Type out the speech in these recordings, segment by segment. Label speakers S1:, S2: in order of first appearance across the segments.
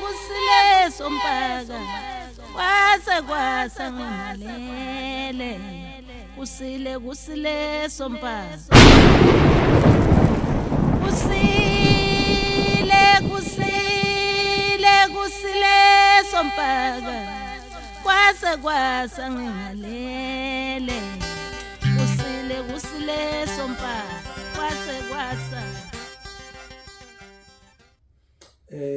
S1: kusile sompaka kwasa ngalele kusile sompaka kusile sompaka kwasa ngalele kusile sompaka kwasa.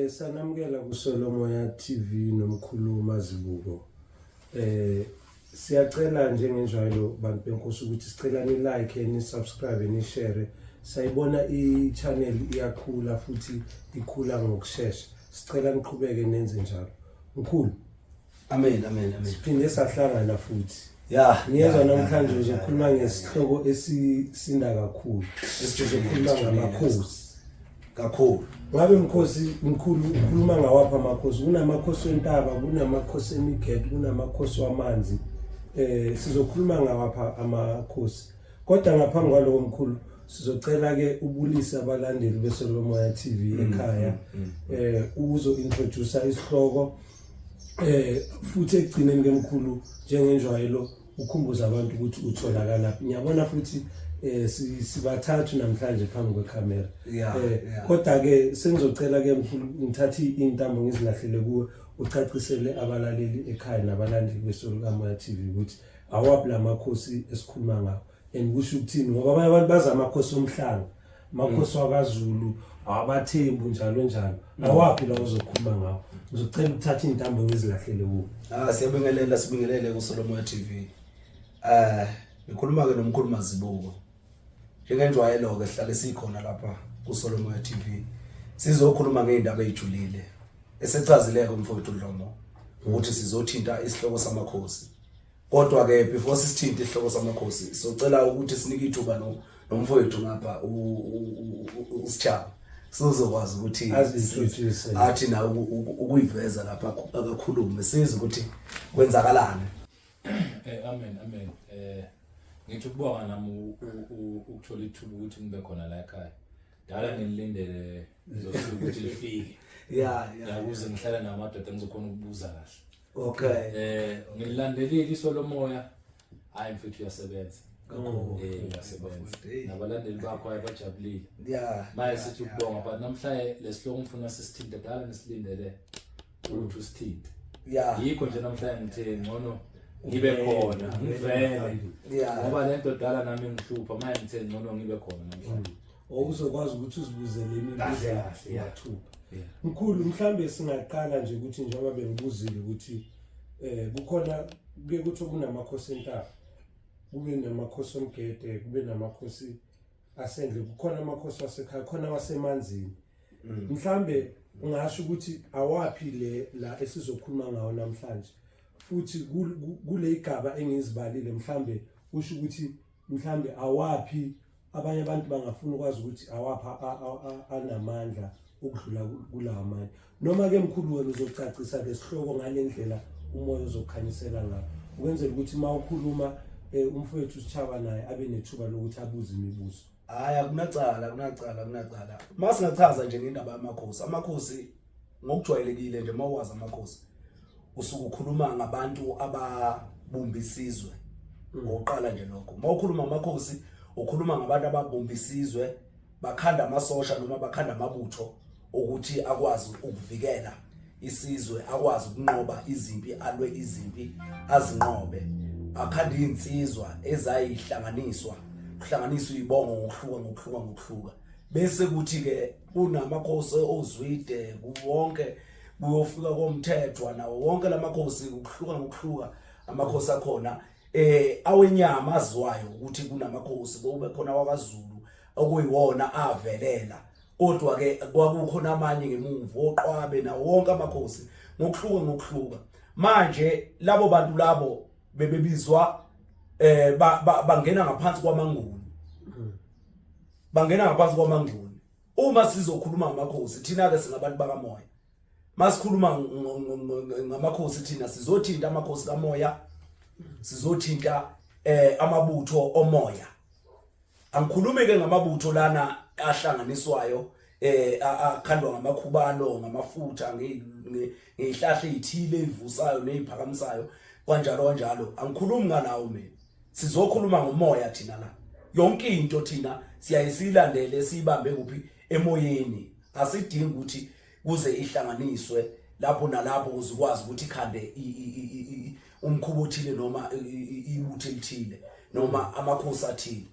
S2: Sanamukela kuSolomoya TV nomkhuluma Zibuko. Siyacela njengenjalo bantu benkosi ukuthi sicela ni like ni subscribe ni share. Sayibona i-channel iyakhula futhi ikhula ngokusheshsha. Sicela niqhubeke nenze njalo. Mkhulu.
S3: Amen.
S2: Siphinde sahlangana futhi.
S3: Yeah,
S2: ngiyezwa namhlanje uzokhuluma ngesihloko esisinda kakhulu. Esizokhuluma ngamakhosi.
S3: Kakhulu.
S2: Ngabe mkhosi mkhulu ukhuluma ngawapha amakhosi? Kunamakhosi entaba, kunamakhosi emigedo, kunamakhosi wamanzi. Sizokhuluma ngawapha amakhosi. Kodwa ngaphambi kwaloko mkhulu sizocela ke ubulisa abalandeli beSolomoya TV ekhaya uzo introduce isihloko futhi egcineni ngemkhulu njengenjwayelo ukhumbuza abantu ukuthi utholakala. Ngiyabona futhi sibathathu namhlanje phambi kwecamera. Kodwa ke sengizocela ke mkhulu ngithathi intambo ngizilahlele kuwe ucacisele abalaleli ekhaya nabalandeli beSolomoya TV ukuthi awaphi lamakhosi esikhuluma ngawo kusho ukuthini ngoba abanye abantu baza amakhosi omhlanga, amakhosi wakwaZulu, abathembu njalo awaphi la uzokhuluma ngawo? Ngizocela ukuthatha intambo ngizilahlele kuwe.
S3: Sibingelele kuSolomoya TV. Ngikhuluma ke nomkhuluma Zibuko. Njengenjwayelo ke sihlale sikhona lapha kuSolomoya TV. Sizokhuluma ngeindaba ezijulile. Esechazileke mfowethu Dlomo ukuthi sizothinta isihloko samakhosi. Kodwa ke before sisithinta isihloko samakhosi, socela ukuthi sinike ithuba nomfowethu ngapha uSichaba. Sizokwazi ukuthi athi na ukuyiveza lapha akakhulume size ukuthi kwenzakalani.
S4: Amen. Ngithi ukubonga nami ukuthola ithuba ukuthi ngibe khona la ekhaya. Dala ngilindele ukuthi lifike.
S3: Yeah.
S4: Ukuze ngihlala namadoda ngizokhona ukubuza kahle.
S3: Okay.
S4: Ngilandelile iSolomoya. Hayi mfethu uyasebenza.
S3: Kakhulu.
S4: Uyasebenza. Nabalandeli bakho ayabajabulile.
S3: Yeah.
S4: Maye sithi ukubonga but namhlanje lesihloko ngifuna sisithinte dala nesilindele ukuthi usithinte.
S3: Yeah.
S4: Yikho nje namhlanje ngithe ngcono ngibe khona ngivele.
S3: Yeah.
S4: Ngoba lento dala nami ngihlupha maye ngithe ngcono ngibe khona namhlanje.
S2: Uzokwazi ukuthi uzibuzele imibuzo yathupha. Mkhulu mhlambe singaqala nje ukuthi njengoba bengibuzile ukuthi kukhona kuke kuthi kunamakhosi entaba, kube namakhosi omgede, kube namakhosi asendle, kukhona amakhosi wasekhaya, khona wasemanzini. Mhlambe ungasho ukuthi awaphi la esizokhuluma ngawo namhlanje futhi kule igaba engizibalile mhlambe usho ukuthi mhlambe awaphi abanye abantu bangafuna ukwazi ukuthi awapha anamandla ukudlula kulawa amanye, noma ke mkhulu wena uzocacisa lesihloko ngalendlela umoya uzokhanyisela ngayo ukwenzela ukuthi mawukhuluma umfowethu uSichaba naye abe nethuba lokuthi abuze imibuzo.
S3: Hayi kunacala. Masingachaza nje ngendaba yamakhosi. Amakhosi ngokujwayelekile nje mawazi amakhosi usuku ukhuluma ngabantu ababumba isizwe. Ngoqala nje lokho. Mawukhuluma amakhosi ukhuluma ngabantu ababumba isizwe, bakhanda amasosha noma bakhanda amabutho ukuthi akwazi ukuvikela isizwe, akwazi ukunqoba izimpi, alwe izimpi azinqobe. Akhanda insizwa ezayihlanganiswa, kuhlanganiswa ibongo ngokuhluka. Bese kuthi ke kunamakhosi ozwide kuwonke kuyofika komthethwa nawo wonke lamakhosi ngokuhluka amakhosi akhona awenyama aziwayo ukuthi kunamakhosi kube khona wakwaZulu okuyiwona avelela, kodwa ke kwakukhona amanye ngemuva oqwabe nawo wonke amakhosi ngokuhluka. Manje labo bantu labo bebebizwa bangena ngaphansi kwamanguni. Uma sizokhuluma ngamakhosi thina ke singabantu bakamoya, masikhuluma ngamakhosi thina sizothinta amakhosi kamoya, sizothinta amabutho omoya. Angikhulume ke ngamabutho lana ahlanganiswayo akhandwa ngamakhubalo ngamafutha ngezihlahla ezithile ezivusayo neziphakamisayo kanjalo angikhulumi ngalawo mina sizokhuluma ngomoya thina la yonke into thina siyayisilandele sibambe kuphi emoyeni asidingi ukuthi kuze ihlanganiswe lapho nalapho uzikwazi ukuthi ikhande umkhubo othile noma ibuthe elithile noma amakhosi athile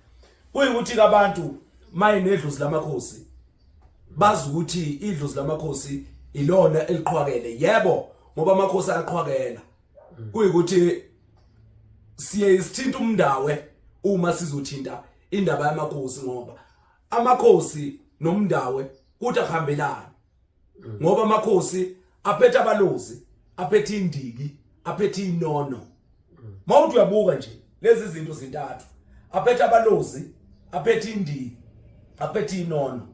S3: kuyikuthi abantu mayinedlozi lamakhosi bazi ukuthi idlozi lamakhosi ilona eliqhwakele yebo ngoba amakhosi ayaqhwakela kuyikuthi siye isithinta umndawe uma sizothinta indaba yamakhosi ngoba amakhosi nomndawe kuthi akuhambelana ngoba amakhosi aphethe abalozi aphethe indiki aphethe inono mawuthi uyabuka nje lezi zinto zintathu aphethe abalozi aphethe indiki aphethe inono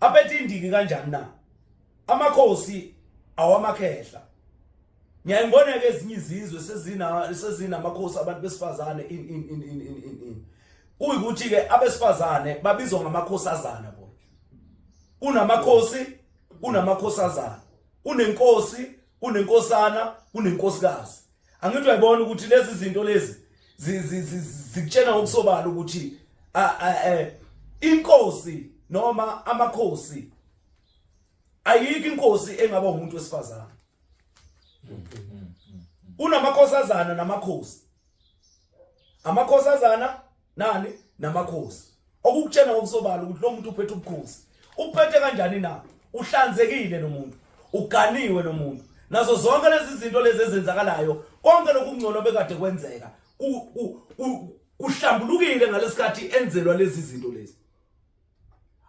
S3: aphethe indiki kanjani na amakhosi awamakhehla ngiyayibona ke ezinye izizwe sezina amakhosi abantu besifazane kuyikuthi ke abesifazane babizwa ngamakhosazana bona unamakhosazana unenkosi unenkosana unenkosikazi angithi uyayibona ukuthi lezi zinto lezi zikutshena ngokusobala ukuthi inkosi noma amakhosi ayikho inkosi engaba umuntu wesifazane unamakhosazana namakhosi amakhosazana nani namakhosi okukutshena ngokusobala ukuthi lo muntu uphethe ubukhosi uphethe kanjani na uhlanzekile nomuntu uganiwe nomuntu nazo zonke lezi zinto lezi ezenzakalayo konke lokungcono bekade kwenzeka uhlambulukile ngalesikhathi enzelwa lezi zinto lezi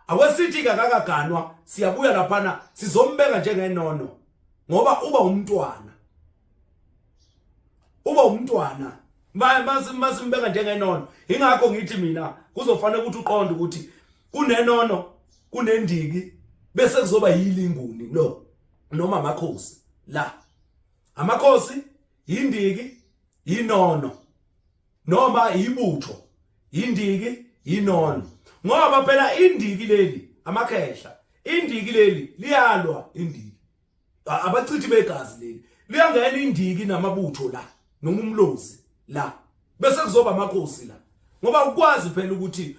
S3: awesithi kakagaganwa siyabuya laphana sizombeka njengenono ngoba uba umntwana masimbeka njengenono ingakho ngithi mina kuzofanele ukuthi uqonde ukuthi kunenono kunendiki bese kuzoba yilinguni lo noma amakhosi la amakhosi indiki inono noma ibutho indiki inono ngoba phela indiki leli amakhehla indiki leli liyalwa indiki abachithi begazi leli liyangena indiki namabutho la noma umlozi la bese kuzoba amakhosi la ngoba ukwazi phela ukuthi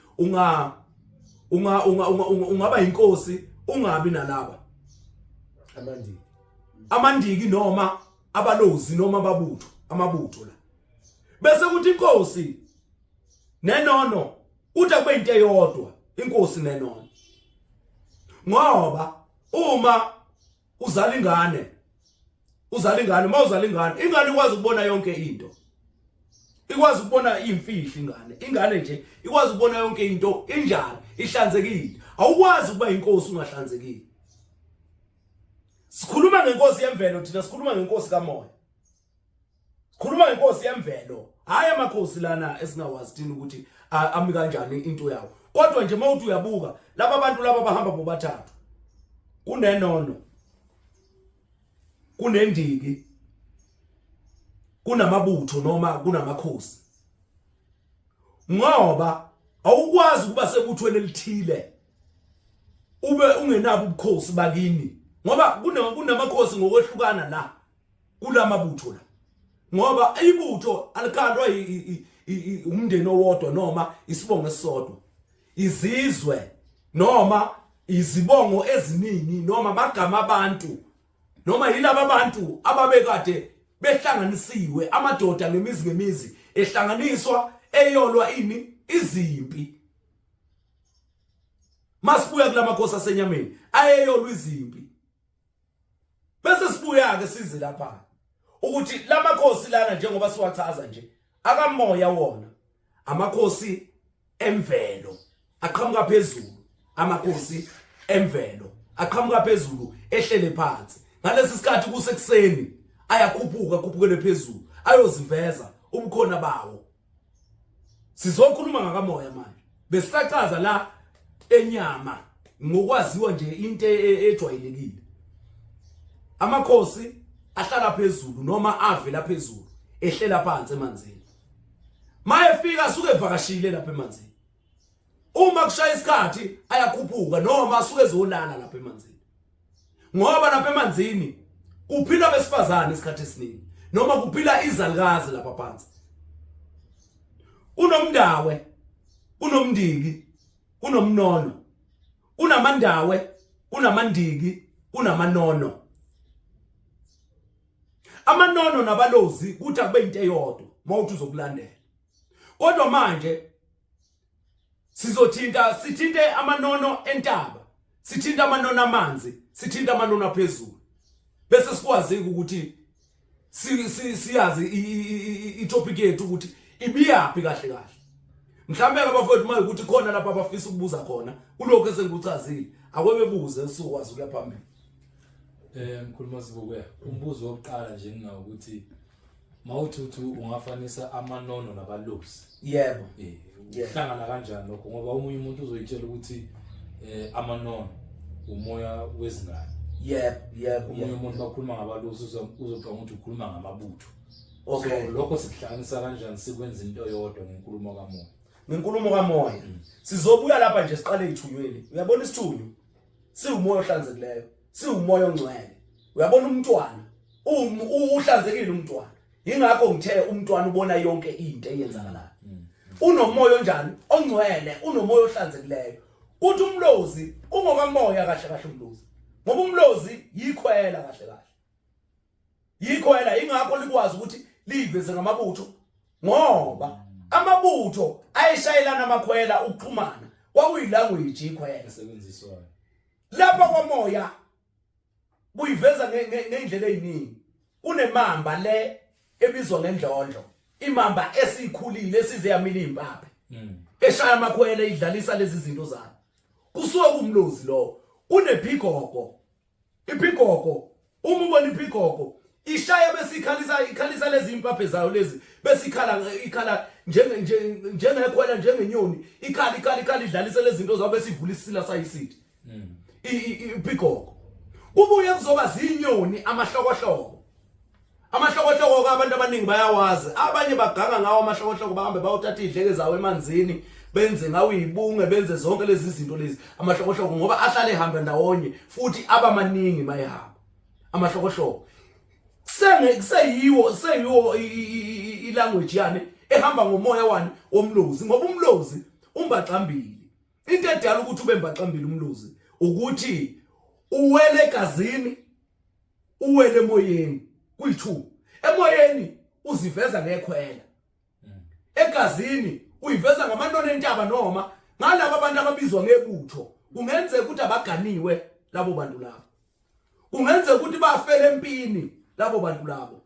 S3: ungaba inkosi ungabi nalaba amandiki noma abalozi noma amabutho la bese kuthi inkosi nenono uthi kube into eyodwa inkosi nenono ngoba uma uzala ingane ingane ikwazi ukubona yonke into ikwazi ukubona imfihlo ingane nje ikwazi ukubona yonke into injalo ihlanzekile awukwazi ukuba inkosi ungahlanzekile sikhuluma ngenkosi yemvelo thina sikhuluma ngenkosi kamoya sikhuluma ngenkosi yemvelo hayi amakhosi lana esingawazi thina ukuthi ami kanjani into yawo kodwa nje mawuthi uyabuka laba abantu laba bahamba bobathathu kunenono kunendiki kunamabutho noma kunamakhosi ngoba awukwazi ukuba sebuthweni elithile ube ungenabo ubukhosi bakini ngoba kunamakhosi ngokwehlukana la kulamabutho la ngoba ibutho alikhandwa umndeni owodwa noma isibongo esisodwa izizwe noma izibongo eziningi noma magama abantu noma yilabo abantu ababekade behlanganisiwe amadoda ngemizi ehlanganiswa eyolwa izimpi masibuya kulamakhosi asenyameni ayeyolwa izimpi bese sibuya ke size lapha ukuthi lamakhosi lana njengoba siwachaza nje akamoya wona amakhosi emvelo aqhamuka phezulu amakhosi emvelo aqhamuka phezulu ehlele phansi ngalesi sikhathi kusekuseni ayakhuphukele phezulu ayoziveza ubukhona bawo sizokhuluma ngakamoya manje besisachaza la enyama ngokwaziwa nje into ejwayelekile amakhosi ahlala phezulu noma avela phezulu ehlela phansi emanzini mayefika suke evakashile lapha emanzini uma kushaya isikhathi ayakhuphuka noma asuke ezolala lapha emanzini ngoba lapha emanzini kuphila besifazane isikhathi esiningi noma kuphila izalukazi lapha phansi unomndawe unomndiki unomnono unamandawe unamandiki unamanono amanono nabalozi kuthi akube into eyodwa mawuthi uzokulandela kodwa manje sithinte amanono entaba sithinta amanono amanzi sithinta amanono aphezulu bese sikwazi ukuthi siyazi itopic yethu ukuthi ibiyapi kahle kahle mhlambe ke abafowethu manje ukuthi khona lapha abafisa ukubuza khona kuloko esengikuchazile akwebebuze usukwazi ukuya phambili
S4: Mkhuluma Sibuke umbuzo wokuqala nje nginawo ukuthi mawuthi ungafanisa amanono nabalozi
S3: yebo
S4: uhlangana kanjani lokho ngoba umunye umuntu uzoyitshela ukuthi amanono umoya wezingane
S3: yebo
S4: umunye umuntu bakhuluma ngabalozi uzocabanga ukuthi ukhuluma ngamabutho
S3: okay
S4: so lokho sikuhlanganisa kanjani sikwenza into eyodwa
S3: ngenkulumo kamoya sizobuya lapha nje siqale ithunyweni uyabona isithunyu siwumoya ohlanzekileyo siwumoya ongcwele uyabona umntwana uhlanzekile umntwana ingakho ngithe umntwana ubona yonke into eyenzakalayo unomoya onjani ongcwele unomoya ohlanzekileyo kuthi umlozi ungokamoya kahle kahle umlozi ngoba umlozi yikhwela kahle kahle yikhwela ingakho likwazi ukuthi liveze ngamabutho ngoba amabutho ayeshayelana amakhwela ukuxhumana kwakuyilanguage ikhwela
S4: esebenziswayo
S3: lapha kwamoya kuyiveza ngendlela eziningi kunemamba le ebizwa ngendlondlo imamba esikhulile esize yamila impaphe eshaya amakhwela idlalisa lezi zinto zayo kusuka kumlozi lo kunephikoko iphikoko uma ubona iphikoko ishaya ikhalisa lezi impaphe zayo lezi ikhala njengekhwela njengenyoni ikhala idlalisa lezi zinto zayo besivula isila sayisithi iphikoko kubuye kuzoba zinyoni amahlokohloko abantu abaningi bayawazi abanye baganga ngawo amahlokohloko bahambe bayothatha idleke zawo emanzini benze ngawo izibunge benze zonke lezi zinto lezi amahlokohloko ngoba ahlale ehamba ndawonye futhi abamaningi mayehamba amahlokohloko kuseyiwo ilanguage yani ehamba ngomoya wani womlozi ngoba umlozi umbaxambili into edala ukuthi ube mbaxambili umlozi ukuthi uwele egazini uwele emoyeni kuyi2 emoyeni uziveza ngekhwela egazini uyiveza ngamanono entaba noma ngalabo abantu ababizwa ngebutho kungenzeka ukuthi abaganiwe labo bantu labo kungenzeka ukuthi bafela empini labo bantu labo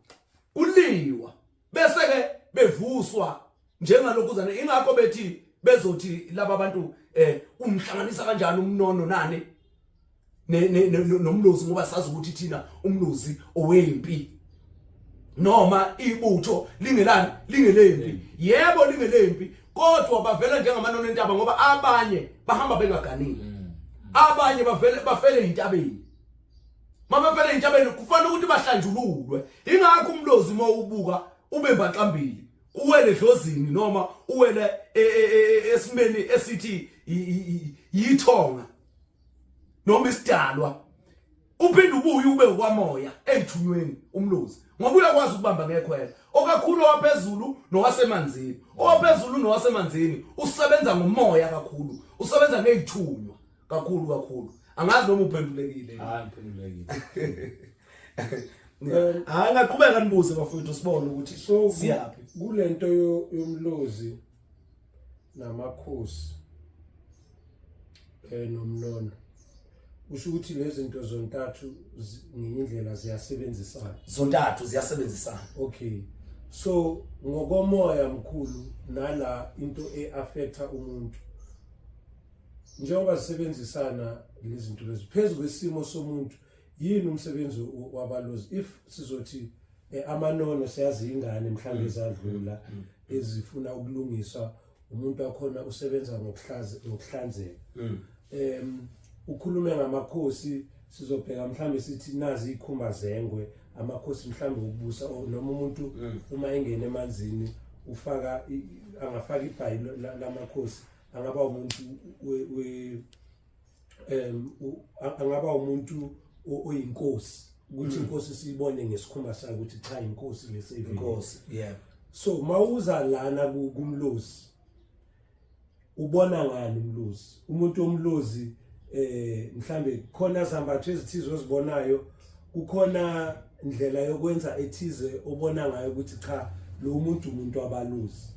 S3: kuliwa bese ke bevuswa njengalokhu zana ingakho bethi bezothi laba bantu umhlanganisa kanjani umnono nani nomlozi ngoba sazi ukuthi thina umlozi owempi noma ibutho lingelempi yebo lingelempi kodwa bavela njengamanono entaba ngoba abanye bahamba bengaganile abanye bafele intabeni mabafele intabeni kufanele ukuthi bahlanjululwe ingakho umlozi mawubuka ube mbaxambili uwele edlozini noma uwele esimeni esithi yithonga noma isidalwa uphinde ubuye ube kwamoya ethunyweni umlozi ngoba uyakwazi ukubamba ngekhwela okakhulu owaphezulu nowasemanzini owaphezulu nowasemanzini usebenza ngomoya kakhulu usebenza ngezithunywa kakhulu angazi noma uphendulekile
S4: ngiphendulekile
S3: ngaqhubeka nibuze bafowethu sibone ukuthi siyaphi
S2: kulento yomlozi namakhosi nomnono usho ukuthi lezi zinto zontathu ngindlela ziyasebenzisana okay so ngokomoya mkhulu nala into eaffecta umuntu njengoba sisebenzisana lezi zinto lezi phezulu kwesimo somuntu yini umsebenzi wabalozi if sizothi amanono siyazi ingane mhlambe ezadlula ezifuna ukulungiswa umuntu akhona usebenza ngokuhlanzeka ukhulume ngamakhosi sizobheka mhlambe sithi nazi ikhumba zengwe amakhosi mhlambe ubusa noma umuntu uma engena emanzini ufaka angafaka ibhayi lamakhosi angaba umuntu angaba umuntu oyinkosi ukuthi inkosi siyibone ngesikhumba sayo ukuthi cha inkosi lesevile
S3: inkosi yeah.
S2: So mawuza lana kumlozi ubona ngani umlozi umuntu omlozi mhlambe khona zambatho ezithizo ozibonayo kukhona indlela yokwenza ethize obona ngayo ukuthi cha lo umuntu abalozi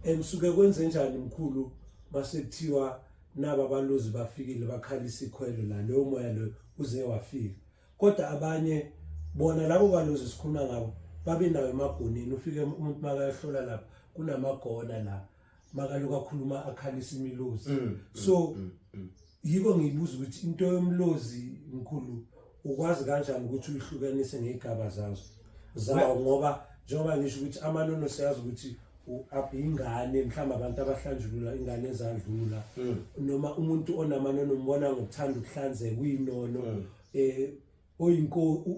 S2: emsuke kwenze njani mkhulu mase kuthiwa naba abalozi bafikile bakhalisa ikhwelo la leyo moya lo uze wafika kodwa abanye bona labo balozi sikhuluma ngabo babe nayo emagoneni ufike umuntu makayahlola lapha kunamagona la makaloku akhuluma akhalisa imilozi so yiko ngiyibuza ukuthi into yomlozi mkhulu ukwazi kanjani ukuthi uyihlukanise ngegaba zawo ngoba njengoba ngisho ukuthi amanono siyazi ukuthi ingane mhlawumbe abantu abahlanjulula ingane ezadlula noma umuntu onamanono umbona ngokuthanda ukuhlanzeka kuyinono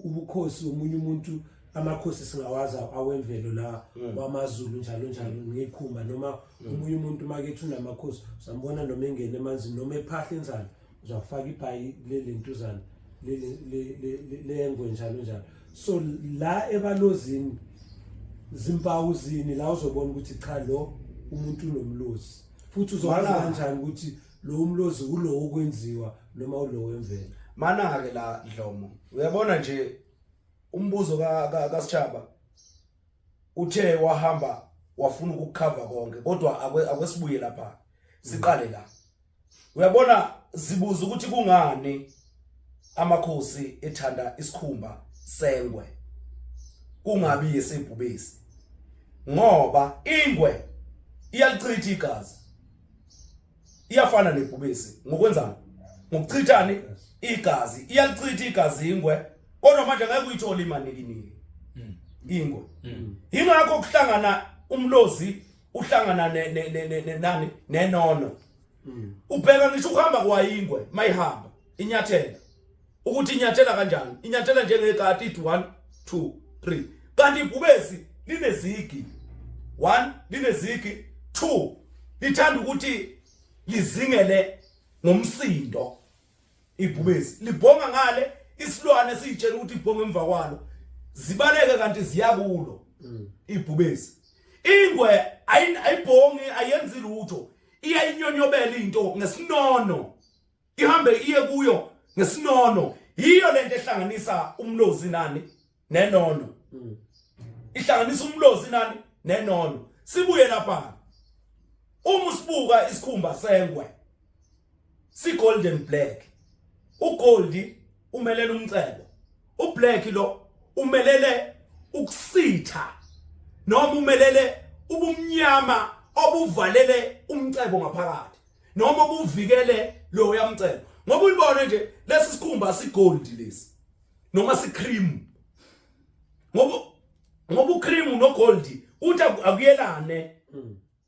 S2: ubukhosi omunye umuntu amakhosi singawazi awemvelo la wamaZulu njalo ngekhumba noma omunye umuntu makethi unamakhosi usambona noma engene emanzini noma ephahla enzalo uzafaka ibhayi lentuzana lengwe njalo so la ebalozini zimpawu zini la uzobona ukuthi cha lo umuntu unomlozi futhi uzokwazi kanjani ukuthi lo umlozi ulo okwenziwa noma ulo wemvelo
S3: mana ke la Dlomo uyabona nje umbuzo kaSchaba uthe wahamba wafuna ukukhava konke kodwa akwesibuye lapha siqale la uyabona zibuza ukuthi kungani amakhosi ethanda isikhumba sengwe kungabi yesebhubesi ngoba ingwe iyalichitha igazi iyafana nebhubesi ngokwenzana ngokuchithani igazi iyalichitha igazi ingwe kodwa manje ngeke uyithola imanikiniki ingwe ingakho kuhlangana umlozi uhlangana nani nenono ubheka ngisho uhamba kwaingwe mayihamba inyathela ukuthi inyathela kanjani inyathela njengekati 1 2 3 kanti ibhubesi linezigi 1 linezigi 2 lithanda ukuthi lizingele ngomsindo ibhubesi libhonga ngale isilwane siyitshela ukuthi ibhonga emva kwalo zibaleke kanti ziyakulo ibhubesi ingwe ayibhongi ayenzi lutho iyayinyonyobela into ngesinono ihambe iye kuyo ngesinono yiyo lento ehlanganisa umlozi nani nenono ihlanganisa umlozi nani nenono sibuye lapha uma usibuka isikhumba sengwe si golden black ugold umelele umcebo ublack lo umelele ukusitha noma umelele ubumnyama obuvalele umcebo ngaphakathi noma obuvikele lo yamcebo ngoba ulibona nje lesi sikhumba sigold lesi noma sicream ngoba ucream no gold uthi akuyelane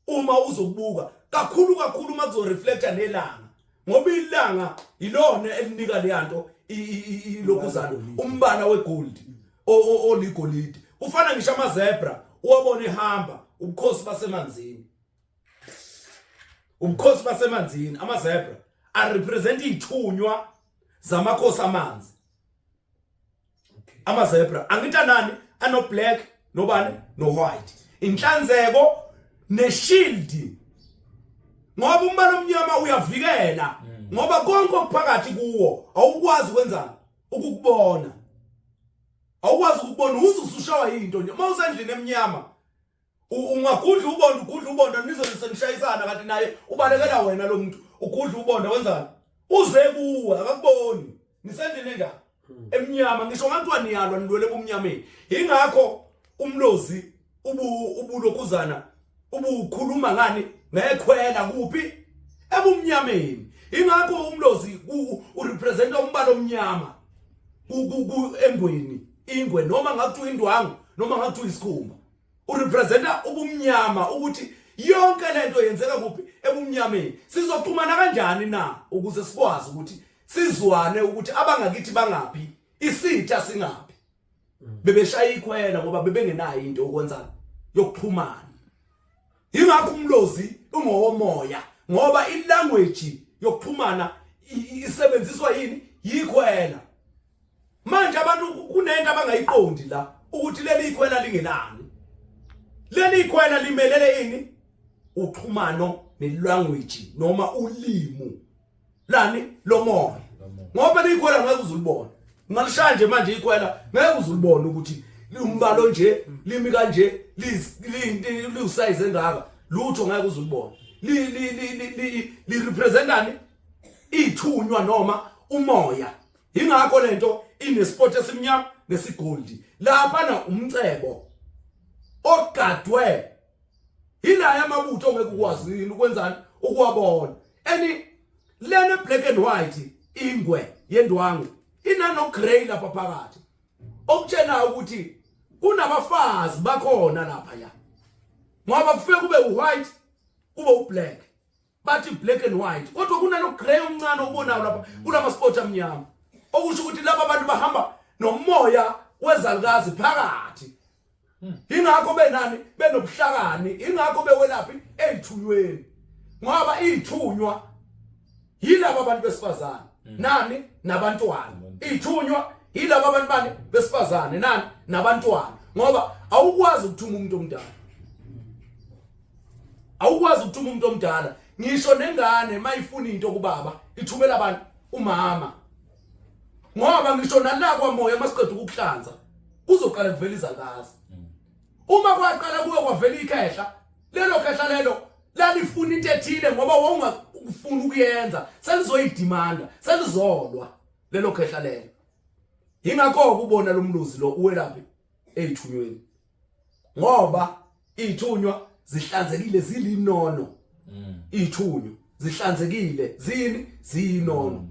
S3: uma uzobuka kakhulu makuzo reflector nelanga ngoba ilanga ilona elinika leyanto ilokuzana umbala wegold oligolide ufana ngisho amazebra uwabone ehamba ubukhosi basemanzini amazebra represent ithunywa zamakhosi amanzi amazebra angita nani ano black nobani no white inhlanzeko neshield ngoba umbala omnyama uyavikela ngoba konke okuphakathi kuwo awukwazi kwenzani ukukubona usushawa into nje mawusendlini emnyama ungagudla ubonda nizosenishayisana kanti naye ubalekela wena lo muntu ugudla ubonda wenzani uze kuwe akakuboni nisendlini enjani emnyama ngisho ngantwa niyalwa nilwele bomnyameni ingakho umlozi ubulokuzana ubukhuluma ngani ngekhwela kuphi ebumnyameni ingakho umlozi urepresenta umbala omnyama engweni ingwe noma ngathi indwangu noma ngathi isikhumba urepresenta ubumnyama ukuthi yonke lento yenzeka kuphi ebumnyameni sizoxhumana kanjani na ukuze sikwazi ukuthi sizwane ukuthi abangakithi bangapi isitha singapi bebeshaya ikhwela ngoba bebengenayo into okwenza yokuxhumana ingakho umlozi ungowomoya ngoba ilanguage yokuxhumana isebenziswa yini yikhwela. Manje abantu kunento abangayiqondi la ukuthi leli ikhwela lingenani. Leli ikhwela limelele ini uxhumano nelanguage noma ulimi lani lomoya. Ngoba likhwela ngeke uzulibona. Ngalishaya nje manje ikhwela ngeke uzulibona ukuthi umbalo nje limi kanje liusize engaka lutho ngeke uzulibona. Li representani ithunywa noma umoya. Ingakho lento inesport esimnyama nesigoldi. Lapha na umcebo ogadwe ila yamabutho ongeke ukwazi yini ukwenzani ukuwabona. Lena black and white ingwe yendwangu inano gray lapha phakathi. Okutshena ukuthi kunabafazi bakhona lapha ya. Ngoba kufike kube white kube ublack. Bathi black and white. Kodwa kunano gray omncane obonayo lapha kulama sport amnyama. Okusho ukuthi laba abantu bahamba nomoya wezalukazi phakathi. Ingakho benani benobuhlakani, ingakho bewelaphi ezithunyweni. Ngoba izithunywa yilabo abantu besifazane. Nani nabantwana. Izithunywa yilabo abantu bani besifazane nani nabantwana. Ngoba awukwazi ukuthuma umuntu omdala. Awukwazi ukuthuma umuntu omdala. Ngisho nengane mayifuna into kubaba ithumela abantu umama. Ngoba ngisho nala kwamoya masiqeda ukuhlanza kuzoqala kuvela izalukazi. Uma kwaqala kuwe kwavela ikhehla, lelo khehla lelo lalifuna into ethile ngoba wawungafuna ukuyenza, selizoyidimanda, selizolwa lelo khehla lelo. Yingakho ukubona lo mluzi lo uwelaphi ezithunyweni. Ngoba izithunywa zihlanzekile zilinono. Izithunywa zihlanzekile ziyinono.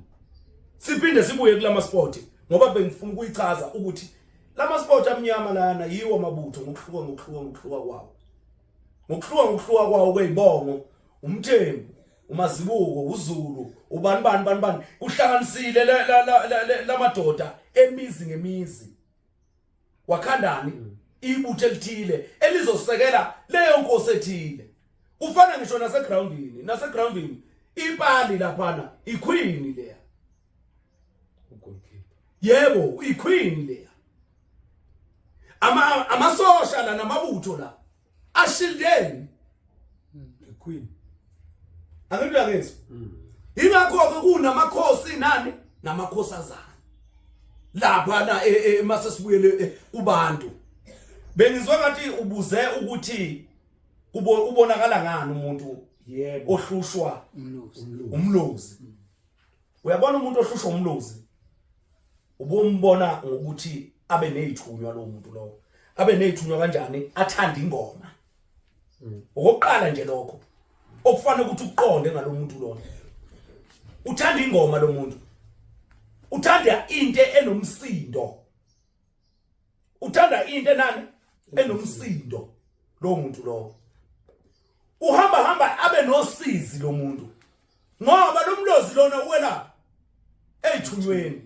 S3: Siphinde sibuye kulama sport ngoba bengifuna ukuyichaza ukuthi lama sport amnyama lana yiwo amabutho ngokuhluka kwawo. Ngokuhluka kwawo kwezibongo, umthembu, umazibuko, uZulu, ubani uhlanganisile lamadoda emizi ngemizi. Wakhandani ibutho elithile elizosekela leyo nkosi ethile. Kufana ngisho nasegroundini ipali laphana iqueen leya. Yebo, iqueen leya. Amasosha la namabutho la ashildeni
S2: iqueen.
S3: Angikuyakezwa. Ingakho kunamakhosi nani namakhosazana. Lapha na masesibuyele kubantu. Bengizwa ngathi ubuze ukuthi ubonakala ngani umuntu
S2: Yebo.
S3: ohlushwa umlozi. Uyabona umuntu ohlushwa umlozi ubombona ngokuthi abe nezithunywa lo muntu lo. Abe nezithunywa kanjani athanda ingoma. Okokuqala nje lokho okufanele ukuthi uqonde ngalo muntu lo. Uthanda ingoma lo muntu. Uthanda into enomsindo. Uthanda into nani enomsindo lo muntu lo. Uhamba abe nosizi lo muntu. Ngoba lo mlozi lona uwela ezithunyweni.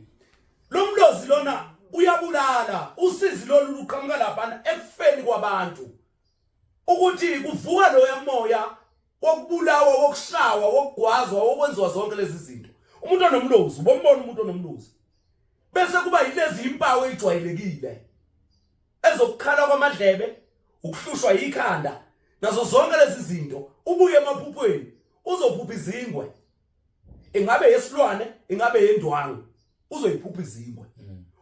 S3: Lo mlozi lona uyabulala. Usizi lolu luqhamuka lapha ekufeni kwabantu. Ukuthi kuvuka lo yamoya wokubulawa, wokushawa, wokugwazwa, wokwenziwa zonke lezi zinto. Umuntu onomlozi, ubombona umuntu onomlozi. Bese kuba yilezi impawu ejwayelekile. Ezokukhala kwamadlebe, ukuhlushwa ikhanda, nazo zonke lezi zinto, ubuye emaphuphweni, uzophupha izingwe. Ingabe yesilwane, ingabe yendwangu, uzoyiphupha izingwe.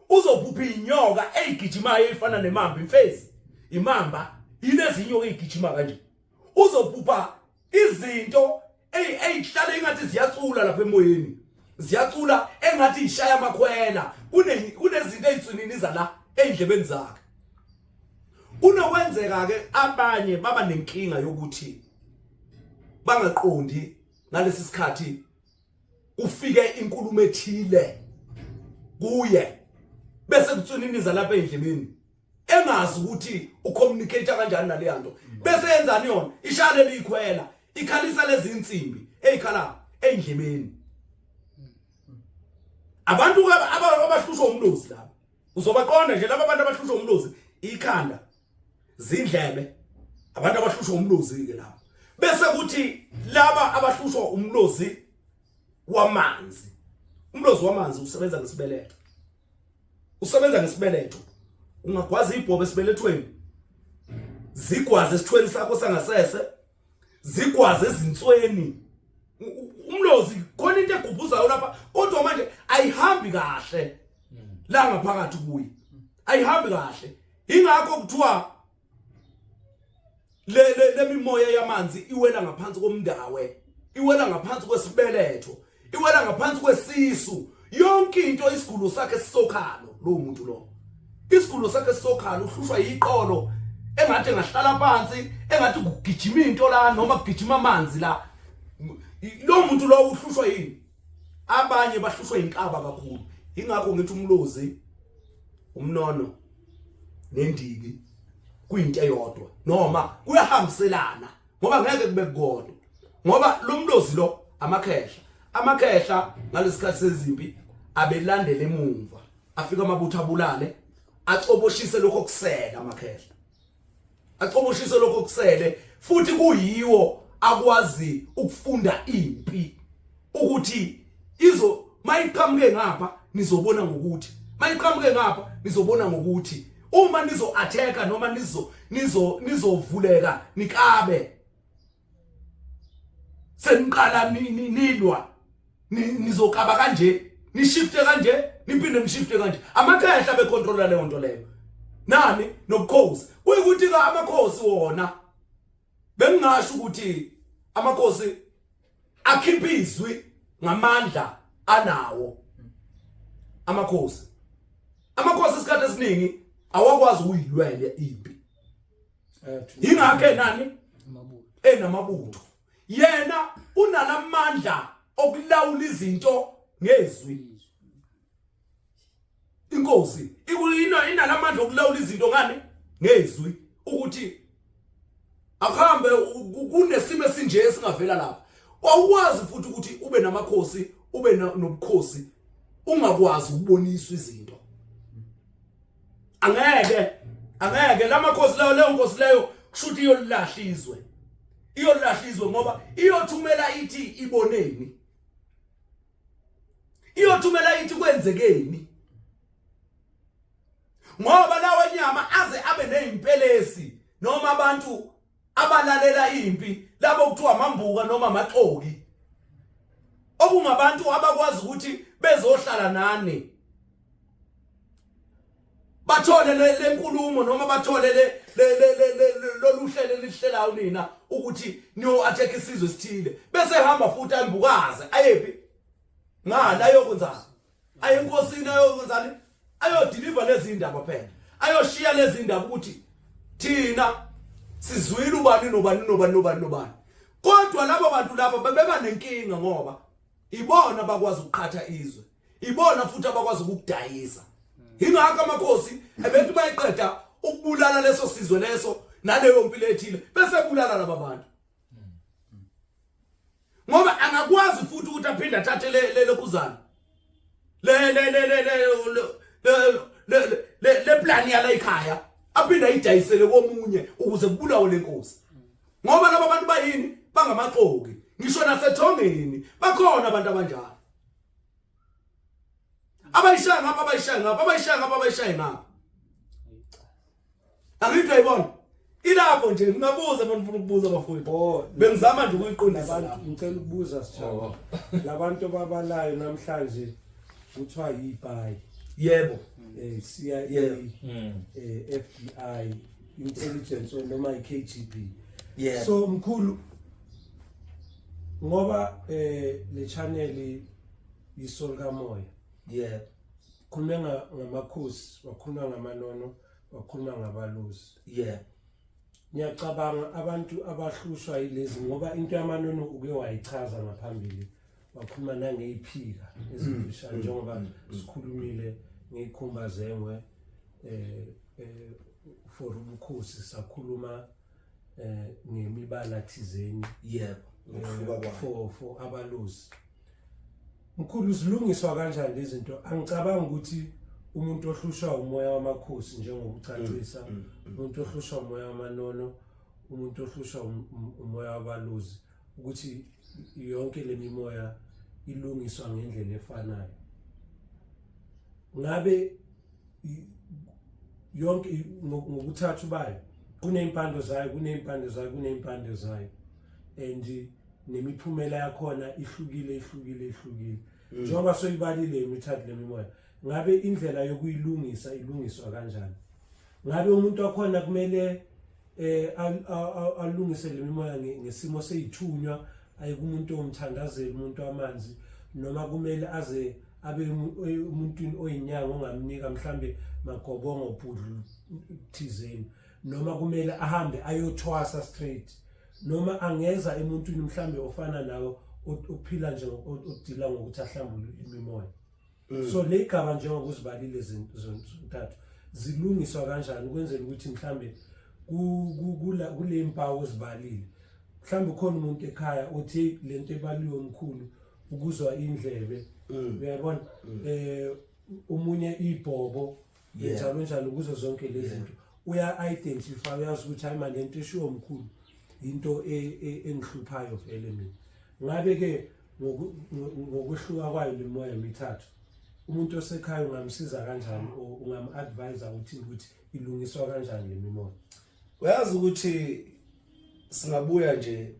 S3: Uzophupha inyoka eyigijimayo efana nemamba imfezi. Imamba yilezi inyoka eyigijima kanje. Uzophupha izinto eyihlala engathi ziyacula lapha emoyeni. Ziyacula engathi ishaya amakhwela. Kunezinto ezitsininiza la endlebeni zakhe. Kunokwenzeka ke abanye baba nenkinga yokuthi bangaqondi ngalesi sikhathi ufike inkulumo ethile kuye bese kutsininiza lapha endlebeni engazi ukuthi ucommunicate kanjani nale nto. Bese yenzani yona? Ishale likhwela, ikhalisa lezi insimbi ezikhala endlebeni. Abantu abahlushwa umlozi lapha. Uzobaqonda nje laba abantu abahlushwa umlozi ikhanda, zindlebe. Abantu abahlushwa umlozi ke lapha. bese kuthi laba abahlushwa umlozi wamanzi. Umlozi wamanzi usebenza ngesibeletho. Usebenza ngesibeletho. Ungagwaza ibhobe esibelethweni. Zigwaze esithweni sakho sangasese. Zigwaze ezinsweni. Umlozi khona into egubhuzayo lapha kodwa manje ayihambi kahle la ngaphakathi kuyi. Ayihambi kahle. Ingakho kuthiwa le mimoya yamanzi iwela ngaphansi komndawe. Iwela ngaphansi kwesibeletho. Iwela ngaphansi kwesisu. Yonke into isigulo sakhe sisokhalo lo muntu lo. Isigulo sakhe sisokhalo uhlushwa yiqolo engathi engahlala phansi engathi kugijima into la noma kugijima amanzi la. Lo muntu lo uhlushwa yini? Abanye bahlushwa inkaba kakhulu. Ingakho ngithi umlozi umnono nendiki kuyinto eyodwa noma kuyahambiselana ngoba ngeke kube kukodwa. Ngoba lo mlozi lo amakhehla ngalesikhathi sezimpi abelandele emuva afika amabutho abulale acoboshise lokho okusela amakhehla. Acoboshise lokho okusele futhi kuyiwo akwazi ukufunda impi ukuthi mayiqhamuke ngapha nizobona ngokuthi mayiqhamuke ngapha nizobona ngokuthi uma nizo attacker noma nizovuleka nikabe seniqala nilwa nizokaba kanje nishifte kanje niphinde nishifte kanje amakhehla becontrola leyo nto leyo nani nobukhosi kuyikuthi ka amakhosi wona bengingasho ukuthi amakhosi akhiphizwe ngamandla anawo. Amakhosi isikhathi esiningi awakwazi ukuyilwela impi. Ingakho nani enamabutho yena unalamandla okulawula izinto ngezwi. Inkosi inalamandla okulawula izinto ngani ngezwi ukuthi akuhambe kunesimo esinje esingavela lapha. Awukwazi futhi ukuthi ube namakhosi ube nobukhosi ungakwazi ukubonisa izinto. Angeke lamakhosi lawo leyo nkosi leyo kushuthi iyolahlizwe. Iyolahlizwe ngoba iyothumela ithi iboneni. Iyothumela ithi kwenzekeni. Ngoba lawa nyama aze abe nezimpelesi noma abantu abalalela impi labo kuthiwa amambuka noma amaxoki. Okungabantu abakwazi ukuthi bezohlala nani. Bathole lenkulumo noma bathole loluhlelo lihlelayo nina ukuthi niyo attack isizwe sithile bese ehamba futhi ambukaze ayephi ngala ayokwenza ayenkosini ayokwenzani ayodeliver lezi indaba phela ayoshiya lezi indaba ukuthi thina sizwile ubani nobani kodwa labo bantu laba bebeba nenkinga ngoba ibona bakwazi ukuqhatha izwe ibona futhi abakwazi ukudayisa. Ingakho amakhosi ebethi bayiqeda ukubulala leso sizwe leso naleyo mpilo ethile bese bulala laba bantu. Ngoba angakwazi futhi ukuthi aphinde athathe le kuzana le plan yala ekhaya aphinde ayidayisele komunye ukuze kubulawe lenkosi. Ngoba laba bantu bayini bangamaxoki ngisho nasethongeni bakhona abantu abanjalo. Abayishaya ngapha. Angitho ayibona. Ilapho nje ngingabuza abantu ufuna ukubuza bafowethu. Bengizama nje ukuyiqondisa
S2: abantu ngicela ukubuza sithaba. Labantu babalayo namhlanje kuthiwa yiBhayi.
S3: Yebo.
S2: CIA, FBI, intelligence noma iKGB.
S3: Yeah.
S2: So mkhulu ngoba le channel yisolka moya.
S3: Yeah.
S2: Khuluma ngamakhosi, wakhuluma ngamanono, wakhuluma ngabalozi.
S3: Yeah.
S2: Ngiyacabanga abantu abahlushwa yilezi ngoba into yamanono uke wayichaza ngaphambili. Wakhuluma nangeyiphika ezimfishane njengoba sikhulumile ngekhumba zengwe for ubukhosi sakhuluma ngemibala thizeni.
S3: Yebo.
S2: For abalozi. Mkhulu silungiswa kanjani lezi zinto? Angicabanga ukuthi umuntu ohlushwa umoya wamakhosi njengokucacisa, umuntu ohlushwa umoya wamanono umuntu ohlushwa umoya wabaluzi ukuthi yonke le mimoya ilungiswa ngendlela efanayo. Ngabe yonke ngokuthathu bayo kuneyimpande zayo and nemiphumela yakhona ihlukile. Njengoba soyibalile imithathu le mimoya, ngabe indlela yokuyilungisa ilungiswa kanjani? Ngabe umuntu wakhona kumele alungise le mimoya ngesimo seyithunywa ayikumuntu omthandazeli, umuntu wamanzi, noma kumele aze abe umuntu oyinyanga ongamnika mhlambe magobongo obhudlu thizeni, noma kumele ahambe ayothwasa straight, noma angeza emuntwini mhlambe ofana nawo ophila nje odila ngokuthi ahlambule imimoya. So le igaba njengokuzibalile zontathu zilungiswa kanjani ukwenzela ukuthi mhlambe kule impawu ozibalile, mhlambe khona umuntu ekhaya othi lento ebaliwe omkhulu ukuzwa indlebe, uyabona, umunye ibhobo njalo kuzo zonke lezi zinto uya-identify, uyazi ukuthi hayi manje lento eshiwo omkhulu into engihluphayo vele mina. Ngabe-ke ngokuhluka kwayo le moya emithathu, umuntu osekhaya ungamsiza kanjani ungam-advise ukuthi ilungiswa kanjani le mimoya?
S3: Uyazi ukuthi singabuya nje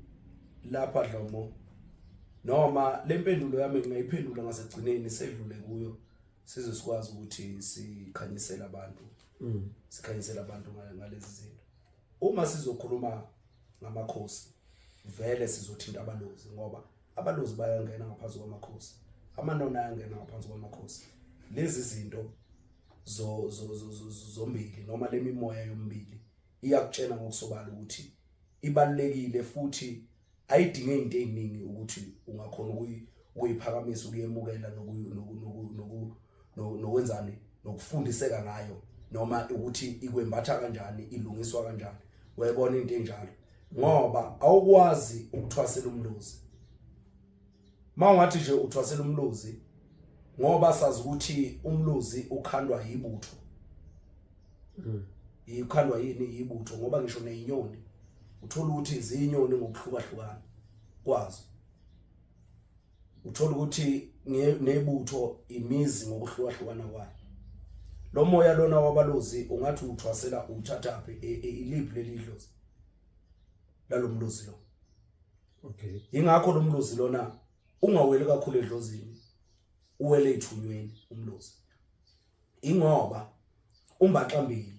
S3: lapha Dlomo, noma le mpendulo yami ngiyiphendula ngasegcineni sedlule kuyo size sikwazi ukuthi sikhanyisele abantu ngalezi zinto. Uma sizokhuluma ngamakhosi vele sizothinta abalozi, ngoba abalozi bayangena ngaphansi kwamakhosi, amanona ayangena ngaphansi kwamakhosi. Lezi zinto zombili noma le mimoya yombili iyakutshela ngokusobala ukuthi ibalekile futhi ayidinge izinto eziningi ukuthi ungakhona ukuyiphakamisa, ukuyemukela nokwenzani nokufundiseka ngayo, noma ukuthi ikwembatha kanjani, ilungiswa kanjani. Wayibona into enjalo ngoba awukwazi ukuthwasela umlozi. Mawungathi nje uthwasela umlozi, ngoba sazi ukuthi umlozi ukhandwa yibutho. Ikhandwa yini yibutho? Ngoba ngisho nezinyoni uthola ukuthi izinyoni ngokuhlukahlukana kwazo, uthola ukuthi nebutho imizi ngokuhlukahlukana kwayo. Lo moya lona wabalozi ungathi uthwasela uthathaphi iliphi leli dlozi lalomlozi lo.
S2: Okay,
S3: ingakho lo mlozi lona ungaweli kakhulu edlozini, uwele ethunyweni umlozi, ingoba umbaxambili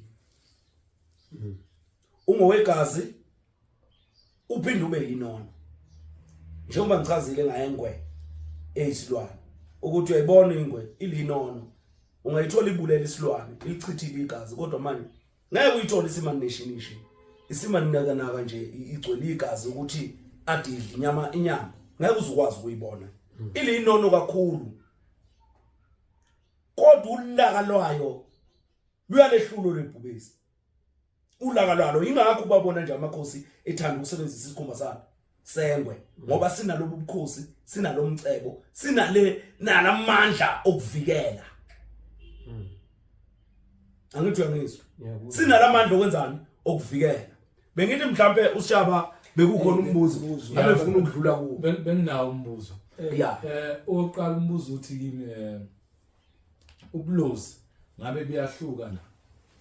S3: ungowegazi uphinde ube yinono. Njengoba ngichazile ngayengwe eyisilwane ukuthi uyayibona ingwe ilinono, ungayithola ibulela isilwane ilichithile igazi, kodwa manje ngeke uyithola isimanishi isimaninaka nje igcwele igazi ukuthi adidle inyama, ngeke uzukwazi ukuyibona. Ilinono kakhulu, kodwa ulaka lwayo luyalehlulo lebhubesi. Ulaka lwalo ingakho babona nje amakhosi ethanda ukusebenzisa isikhumba sakhe sengwe, ngoba sinalobu bukhosi, sinalomcebo, nalamandla okuvikela. Angithi uyangizwa? Sinalamandla okwenzani? Okuvikela. Bengithi mhlambe uShaba bekukhona umbuzo abefuna ukudlula kuwo.
S4: Benginawo umbuzo. Oqala umbuzo uthi kimi ubulozi ngabe biyahluka na?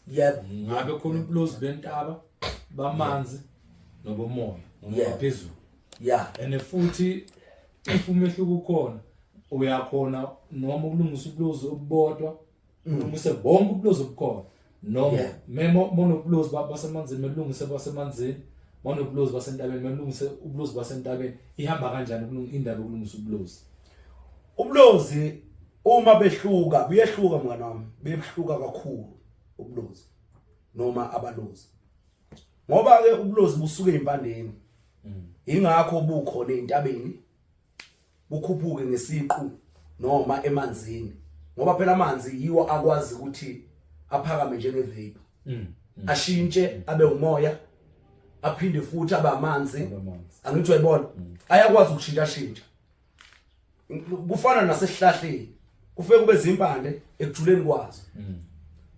S3: Yebo.
S4: Ngabe khona ubulozi bentaba, bamanzi nobomoya ngaphezulu.
S3: And
S4: futhi umehluko ukhona, uyakhona noma ukulungisa ubulozi obubodwa, ulungise bonke ubulozi obukhona, noma monobulozi basemanzini melungise basemanzini, monobulozi basentabeni melungise ubulozi basentabeni. Ihamba kanjani indaba yokulungisa ubulozi?
S3: Ubulozi uma behluka buyehluka mngani wami, behluka kakhulu ubulozi noma abalozi, ngoba ke ubulozi busuke impandeni. Ingakho bukhona entabeni bukhuphuke ngesiqu noma emanzini, ngoba phela amanzi yiwo akwazi ukuthi aphakame njengevapor, ashintshe abe umoya, aphinde futhi abe amanzi. Angithi uyayibona, ayakwazi ukushintsha. Kufana nasesihlahleni, kufike kube zimpande ekujuleni kwazo,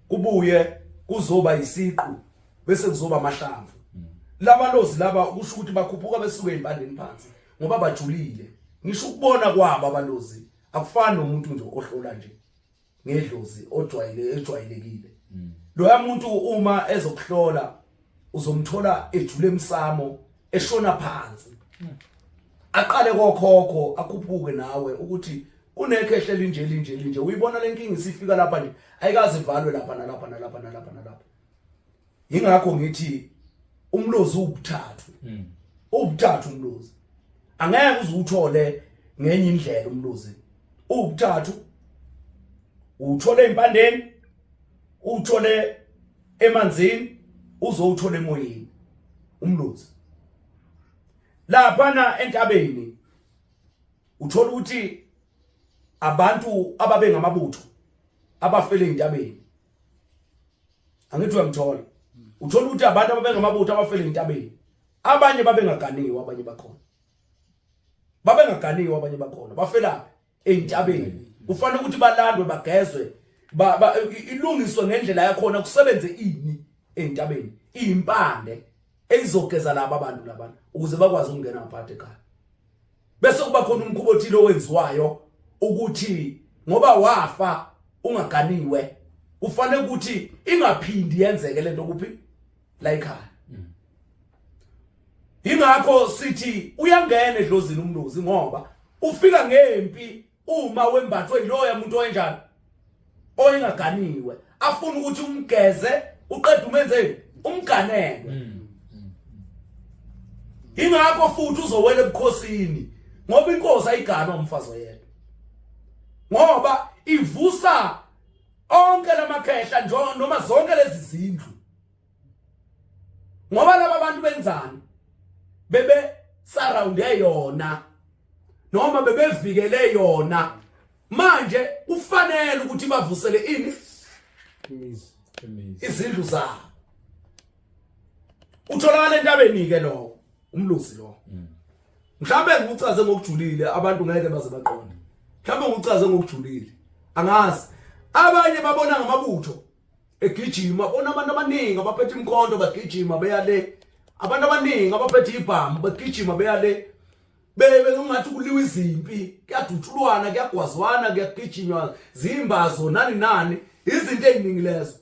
S3: kubuye kuzoba isiqu bese kuzoba amahlamvu. labalozi laba kusho ukuthi bakhuphuka besuke empandeni phansi ngoba bajulile. Ngisho ukubona kwabo abalozi akufani nomuntu nje ohlola nje ngedlozi ejwayelekile. Lo muntu uma ezokuhlola uzomthola ejule emsamo eshona phansi. Aqale kokhokho akhuphuke nawe ukuthi unekhehle linje uyibona lenkingi isifika lapha nje ayikaze ivalwe lapha nalapha. Yingakho ngithi umlozi ubuthathu. Ubuthathu umlozi. Angeke uzuthole ngenye indlela umlozi. Ubuthathu uthole empandeni, uthole emanzini, uzowuthola emoyeni. Umlozi. Lapha entabeni uthola ukuthi abantu ababe ngamabutho abafele entabeni. Angithi uyamthola. Uthola ukuthi abantu ababe ngamabutho abafele entabeni. Abanye babengaganiwe abanye bakhona. Babengaganiwe abanye bakhona. Bafela entabeni. Kufanele ukuthi balandwe bagezwe ilungiswe ngendlela yakhona kusebenze ini entabeni. Impande ezogeza laba abantu labantu ukuze bakwazi ukungena ngaphakathi ekhaya. Bese kuba khona umkhubo othile owenziwayo ukuthi ngoba wafa ungaganiwe ufanele ukuthi ingaphindi yenzeke lento kuphi la ekhaya. Ingakho sithi uyangena edlozini umlozi ngoba ufika ngempi uma wembathwe yiloya muntu oyenjani oyingaganiwe afuna ukuthi umgeze uqede umenze umganene. Ingakho futhi uzowela ebukhosini ngoba inkosi ayiganwa umfazi oyedwa. Ngoba ivusa onke lamakhehla noma zonke lezi zindlu. Ngoba laba bantu benzani? Bebe surround yona noma bebevikele yona. Manje ufanele ukuthi bavusele ini izindlu zabo. Utholakala entabeni ke lo umlozi lo. Mhlambe ngikuchaze ngokujulile abantu ngeke baze baqonde. Mhlambe ngikuchaze ngokujulile. Angazi. Abanye babona ngamabutho egijima bona abantu abaningi abaphethe imkhonto bagijima beyale. Abantu abaningi abaphethe ibhamu bagijima beyale. Bebe ngathi kuliwa izimpi, kuyadutshulwana, kuyagwazwana, kuyagijinywa, zimbazo nani izinto eziningi lezo.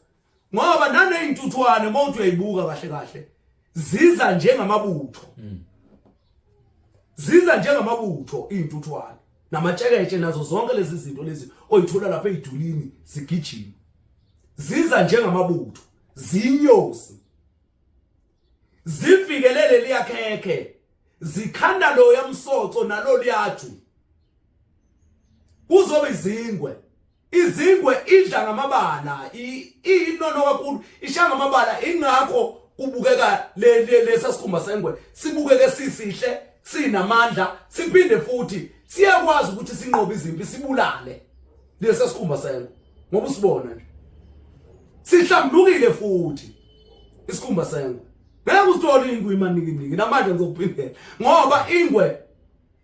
S3: Ngoba naneintuthwane umuntu uyayibuka kahle ziza njengamabutho. Ziza njengamabutho intuthwane namatsheketshe nazo zonke lezi zinto lezi oyithola lapha edulini zigijima. Ziza njengamabutho, zinyosi. Zifikelele liyakheke. Zikhanda lo yamsoco nalo liyathu. Kuzobe izingwe idla ngamabala inono kakhulu ishanga amabala ingakho kubukeka lesasikhumba sengwe sibukeke sisihle sinamandla siphinde futhi siyakwazi ukuthi sinqobe izimpi sibulale lesasikhumba sengwe ngoba usibona nje sihlambulukile futhi isikhumba sengwe. Ngeke usithole ingwe imaningi namanje ngizokuphindela ngoba ingwe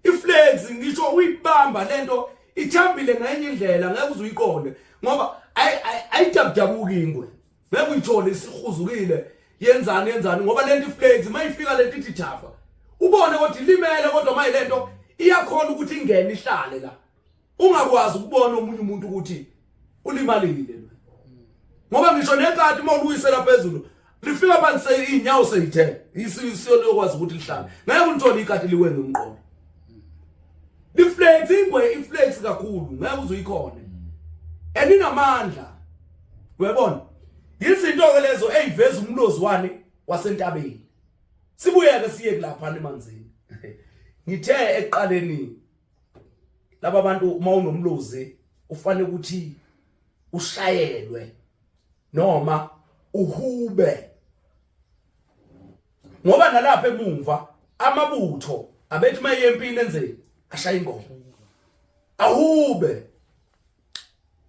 S3: iflex ngisho uyibamba lento ithambile ngenye indlela ngeke uzuyiqonde ngoba ayidabudabuki ingwe. Ngeke uyithole isihuzukile yenzani ngoba lento iflex mayifika lento ithi thafa ubone ukuthi limele kodwa mayilento iyakhona ukuthi ingene ihlale la. Ungakwazi ukubona umunye umuntu ukuthi ulimalile ngoba ngisho nekati uma uluyisela phezulu lifika phansi inyawo seyithe isiyo lokwazi ukuthi lihlale. Ngeke ulithole ikati liwenze umqondo. Liflex ingwe iflex kakhulu ngeke uzuyikhona. Eninamandla. Uyabona? Izinto ke lezo eziveza umlozi wani wasentabeni. Sibuyeke siye lapha emanzini. Ngithe eqaleni laba bantu uma unomlozi ufanele ukuthi ushayelwe noma uhube. Ngoba nalapha emumva amabutho abethi mayempini enzeni ashaya ingoma. Ahube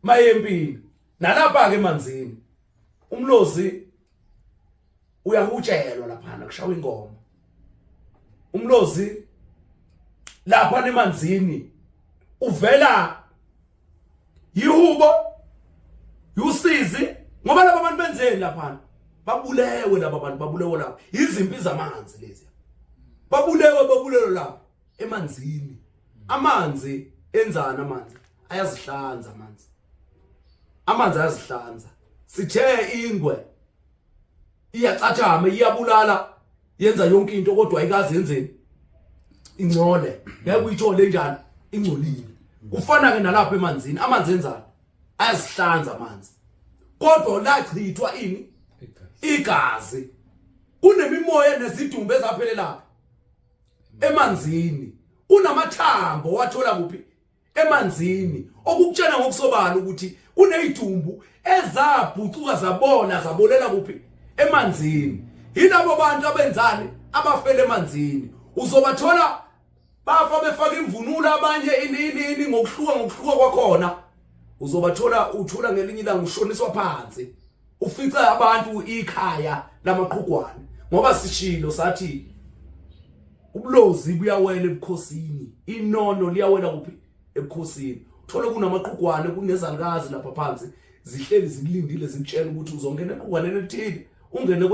S3: mayempini nalapha ke emanzini umlozi uyahutshelwa lapha kushawa ingoma. Umlozi lapha emanzini uvela yihubo yusizi ngoba laba bantu benzeni lapha babulewe laba bantu babulewe lapho izimpi zamanzi lezi babulewe lapho emanzini amanzi enzana ayazihlanza amanzi ayazihlanza sithe ingwe iyacathama iyabulala yenza yonke into kodwa ayikazi yenzeni ingcole ngeke uyithole njani ingcolile kufana ke nalapha emanzini amanzi enzana ayazihlanza amanzi kodwa lachithwa ini igazi kunemimoya nezidumbu ezaphelela emanzini kunamathambo wathola kuphi emanzini okukutshena ngokusobala ukuthi kunezidumbu ezabhucuka zabolela kuphi emanzini yilabo bantu abenzani abafela emanzini uzobathola bafa befaka imvunulo abanye ini ngokuhluka kwakhona uzobathola uthola ngelinye ilanga ushoniswa phansi ufica abantu ikhaya lamaqhugwane ngoba sishilo sathi ubulozi buyawela ebukhosini inono liyawela kuphi ebukhosini uthola kunamaqhugwane kunezalikazi lapha phansi zihleli zikulindile zikutshela ukuthi uzongena eqhugwaneni elithile ungene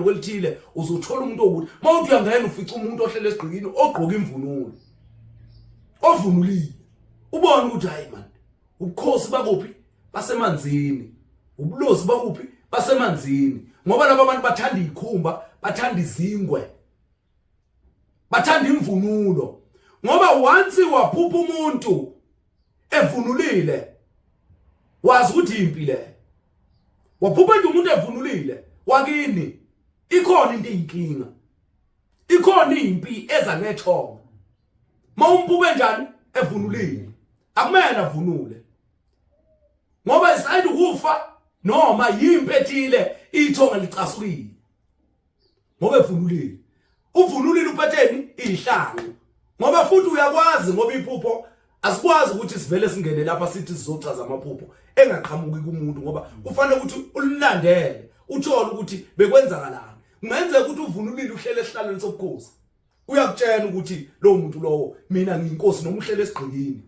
S3: kwelithile uzothola umuntu okuthi mawuthi uyangena ufica umuntu ohlele esigqikini ogqoka imvunulo ovunulile ubone ukuthi hayi man ubukhosi bakuphi basemanzini ubulozi bakuphi basemanzini ngoba laba abantu bathanda ikhumba bathanda izingwe bathanda imvunulo ngoba once waphupha umuntu evunulile wazi ukuthi impile waphupha nje umuntu evunulile wakini ikhona into eyinkinga ikhona impi eza ngethonga mawumphupe njani evunulile akumele avunule ngoba isayidi ukufa noma yimpethile ithonga licasukile ngoba evunulile uvunulile uphetheni ihlangu ngoba futhi uyakwazi ngoba iphupho asikwazi ukuthi sivele singene lapha sithi sizochaza amaphupho engaqhamuki kumuntu ngoba kufanele ukuthi ulilandele uthole ukuthi bekwenzakalani kungenzeka ukuthi uvunulile uhlele esihlalweni sobukhosi uyakutshela ukuthi lo muntu lowo mina ngiyinkosi noma uhlele esigqikini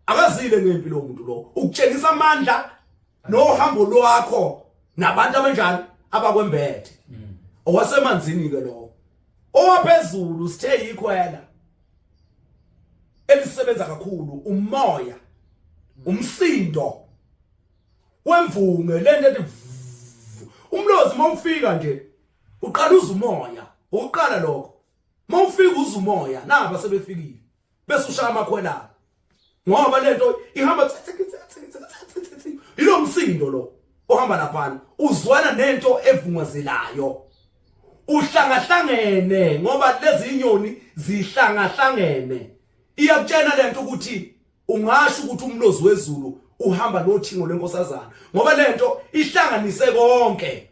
S3: akazile ngempi lo muntu lowo ukutshengisa amandla nohambo lwakho nabantu abanjani abakwembethe owasemanzini ke lo owaphezulu sithe yikhwela elisebenza kakhulu umoya umsindo wemvunge lento ethi umlozi mawufika nje uqala uzumoya uqala lokho mawufika uzumoya naba sebefikile bese ushaya amakhwela ngoba lento ihamba ilo msindo lo ohamba lapha uzwana nento evungazelayo uhlangahlangene ngoba lezi inyoni zihlangahlangene iyakutshena lento ukuthi ungasho ukuthi umlozi wezulu uhamba nothingo lenkosazana ngoba lento ihlanganise konke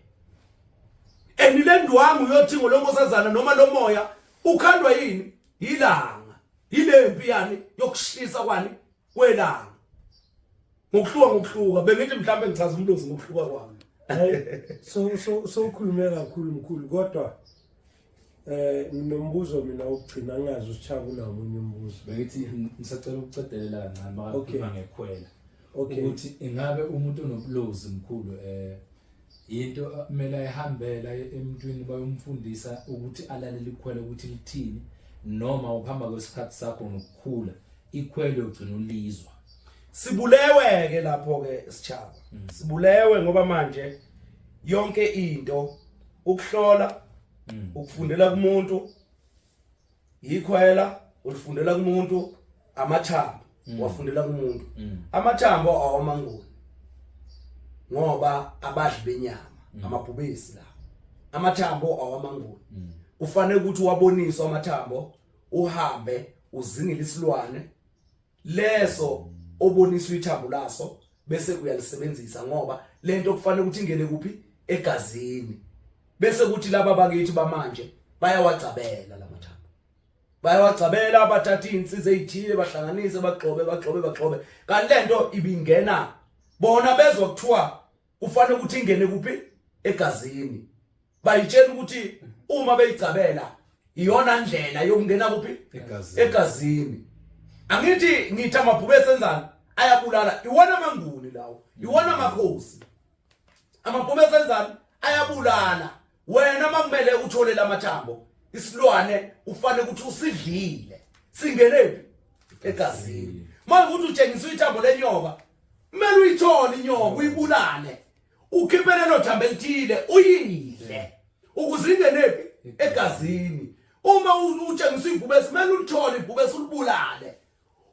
S3: enilendwangu yothingo lenkosazana noma lomoya ukhandwa yini ilanga ilempi yani yokushisa kwani kwelanga ngokuhluka bengithi mhlambe ngichaza umlozi ngokuhluka kwami
S2: so ukhulume kakhulu mkhulu kodwa nginombuzo mina ukugcina ngazi usichaka unamunye umbuzo
S4: bekithi ngisacela ukucedelela kancane makakhuluma ngekhwela
S2: okay
S4: ukuthi ingabe umuntu onobulozi mkhulu into kumele ayihambela emntwini bayomfundisa ukuthi alalele ikhwela ukuthi lithini noma ukuhamba kwesikhathi sakho nokukhula ikhwele ugcina ulizwa
S3: sibulewe ke lapho ke sichaba sibulewe ngoba manje yonke into ukuhlola ukufundela kumuntu ikhwela ulifundela kumuntu amathambo wafundela kumuntu amathambo awamanguni ngoba abadli benyama amabhubesi la amathambo awamanguni kufanele ukuthi waboniswa amathambo uhambe uzingile isilwane leso oboniswa ithambo laso bese uyalisebenzisa ngoba lento kufanele ukuthi ingene kuphi egazini bese kuthi laba bakithi bamanje bayawagcabela lamathambo bayawagcabela abathatha insize ezithile bahlanganise bagxobe kanti lento ibingena bona bezwa kuthiwa kufanele ukuthi ingene kuphi egazini bayitshela ukuthi uma beyigcabela iyona ndlela yokungena kuphi egazini angithi ngithi amabhube senzani ayabulala iwona amanguni lawo iwona amakhosi amabhube senzani ayabulala wena makumele uthole lamathambo isilwane ufanele ukuthi usidlile singenephi egazini manje ukuthi utshengisa ithambo lenyoka kumele uyithole inyoka uyibulale ukhiphele nothambo elithile uyidle ukuze ingenephi egazini uma utshengisa ibhubesi kumele ulithole ibhubesi ulibulale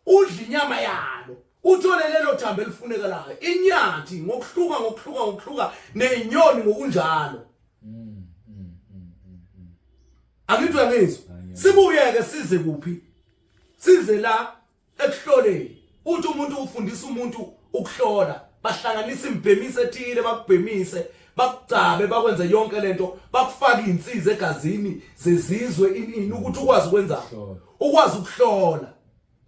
S3: udle inyama yalo uthole lelo thambo elifunekalayo inyathi ngokuhluka nezinyoni ngokunjalo angithi uyangizwa sibuyeke size kuphi size la ekuhloleni uthi umuntu ufundisa umuntu ukuhlola bahlanganisa imbhemise ethile bakubhemise bakugcabe bakwenze yonke lento bakufaka insizwe egazini zezizwe inini ukuthi ukwazi ukwenza ukwazi ukuhlola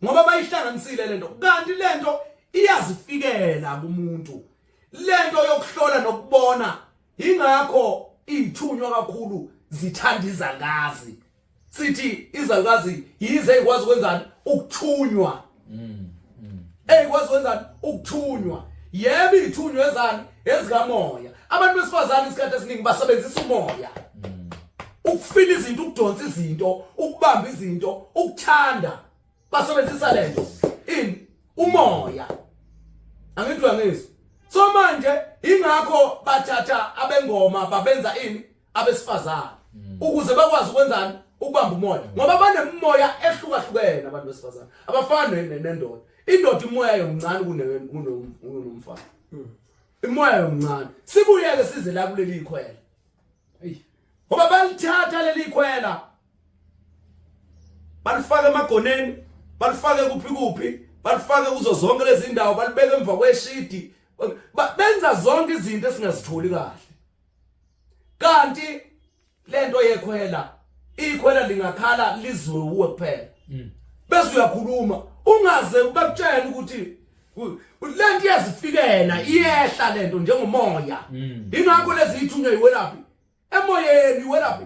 S3: ngoba bayihlanganisile lento kanti lento iyazifikela kumuntu lento yokuhlola nokubona ingakho ithunywa kakhulu zithanda izangazi sithi izangazi yize ezikwazi ukwenzani ukuthunywa ezikwazi ukwenzani ukuthunywa yebo ithunywa ezani ezikamoya abantu besifazane isikhathi esiningi basebenzisa umoya ukufila izinto ukudonsa izinto ukubamba izinto ukuthanda basebenzisa lento ini umoya angithi uyangizwa so manje ingakho bathatha abengoma babenza ini abesifazane ukuze bakwazi ukwenzani ukubamba umoya ngoba banemoya ehlukahlukene abantu besifazane abafana nendoda indoda imoya yomncane kunomfana imoya yomncane sibuyeke size la kuleli ikhwela ngoba balithatha leli ikhwela balifaka emagoneni balifake kuphi balifake kuzo zonke lezi ndawo balibeka emva kweshidi benza zonke izinto esingazitholi kahle kanti lento yekhwela ikhwela lingakhala lizwe uwe kuphela bese uyakhuluma ungaze bakutshela ukuthi lento iyazifikela iyehla lento njengomoya ingakho lezi ithunywa yiwelaphi emoyeni yiwelaphi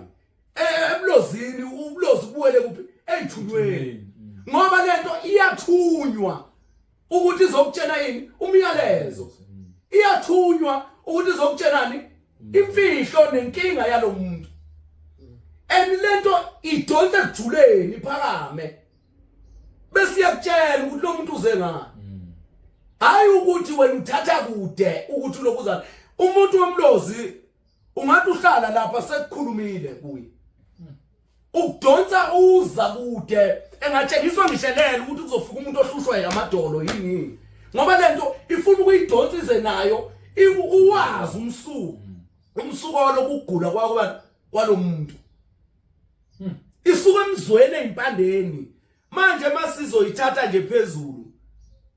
S3: eblozini ublozi buwele kuphi eyithunyweni ngoba lento iyathunywa ukuthi izokutshena yini umyalezo iyathunywa ukuthi izokutshenani imfihlo nenkinga yalomuntu lento idonse ejuleni phakame bese yakutshela ukuthi lo muntu uze ngani hayi ukuthi wena uthatha kude ukuthi lokuzana umuntu womlozi ungathi uhlala lapha sekukhulumile kuye ukudonsa uza kude engatshengiswa ngishelela ukuthi kuzofika umuntu ohlushwa yamadolo yini ngoba lento ifuna ukuyidonsa ize nayo uwazi umsuko lokugula kwalomuntu isuka emzweni ezimpandeni manje masizoyithatha nje phezulu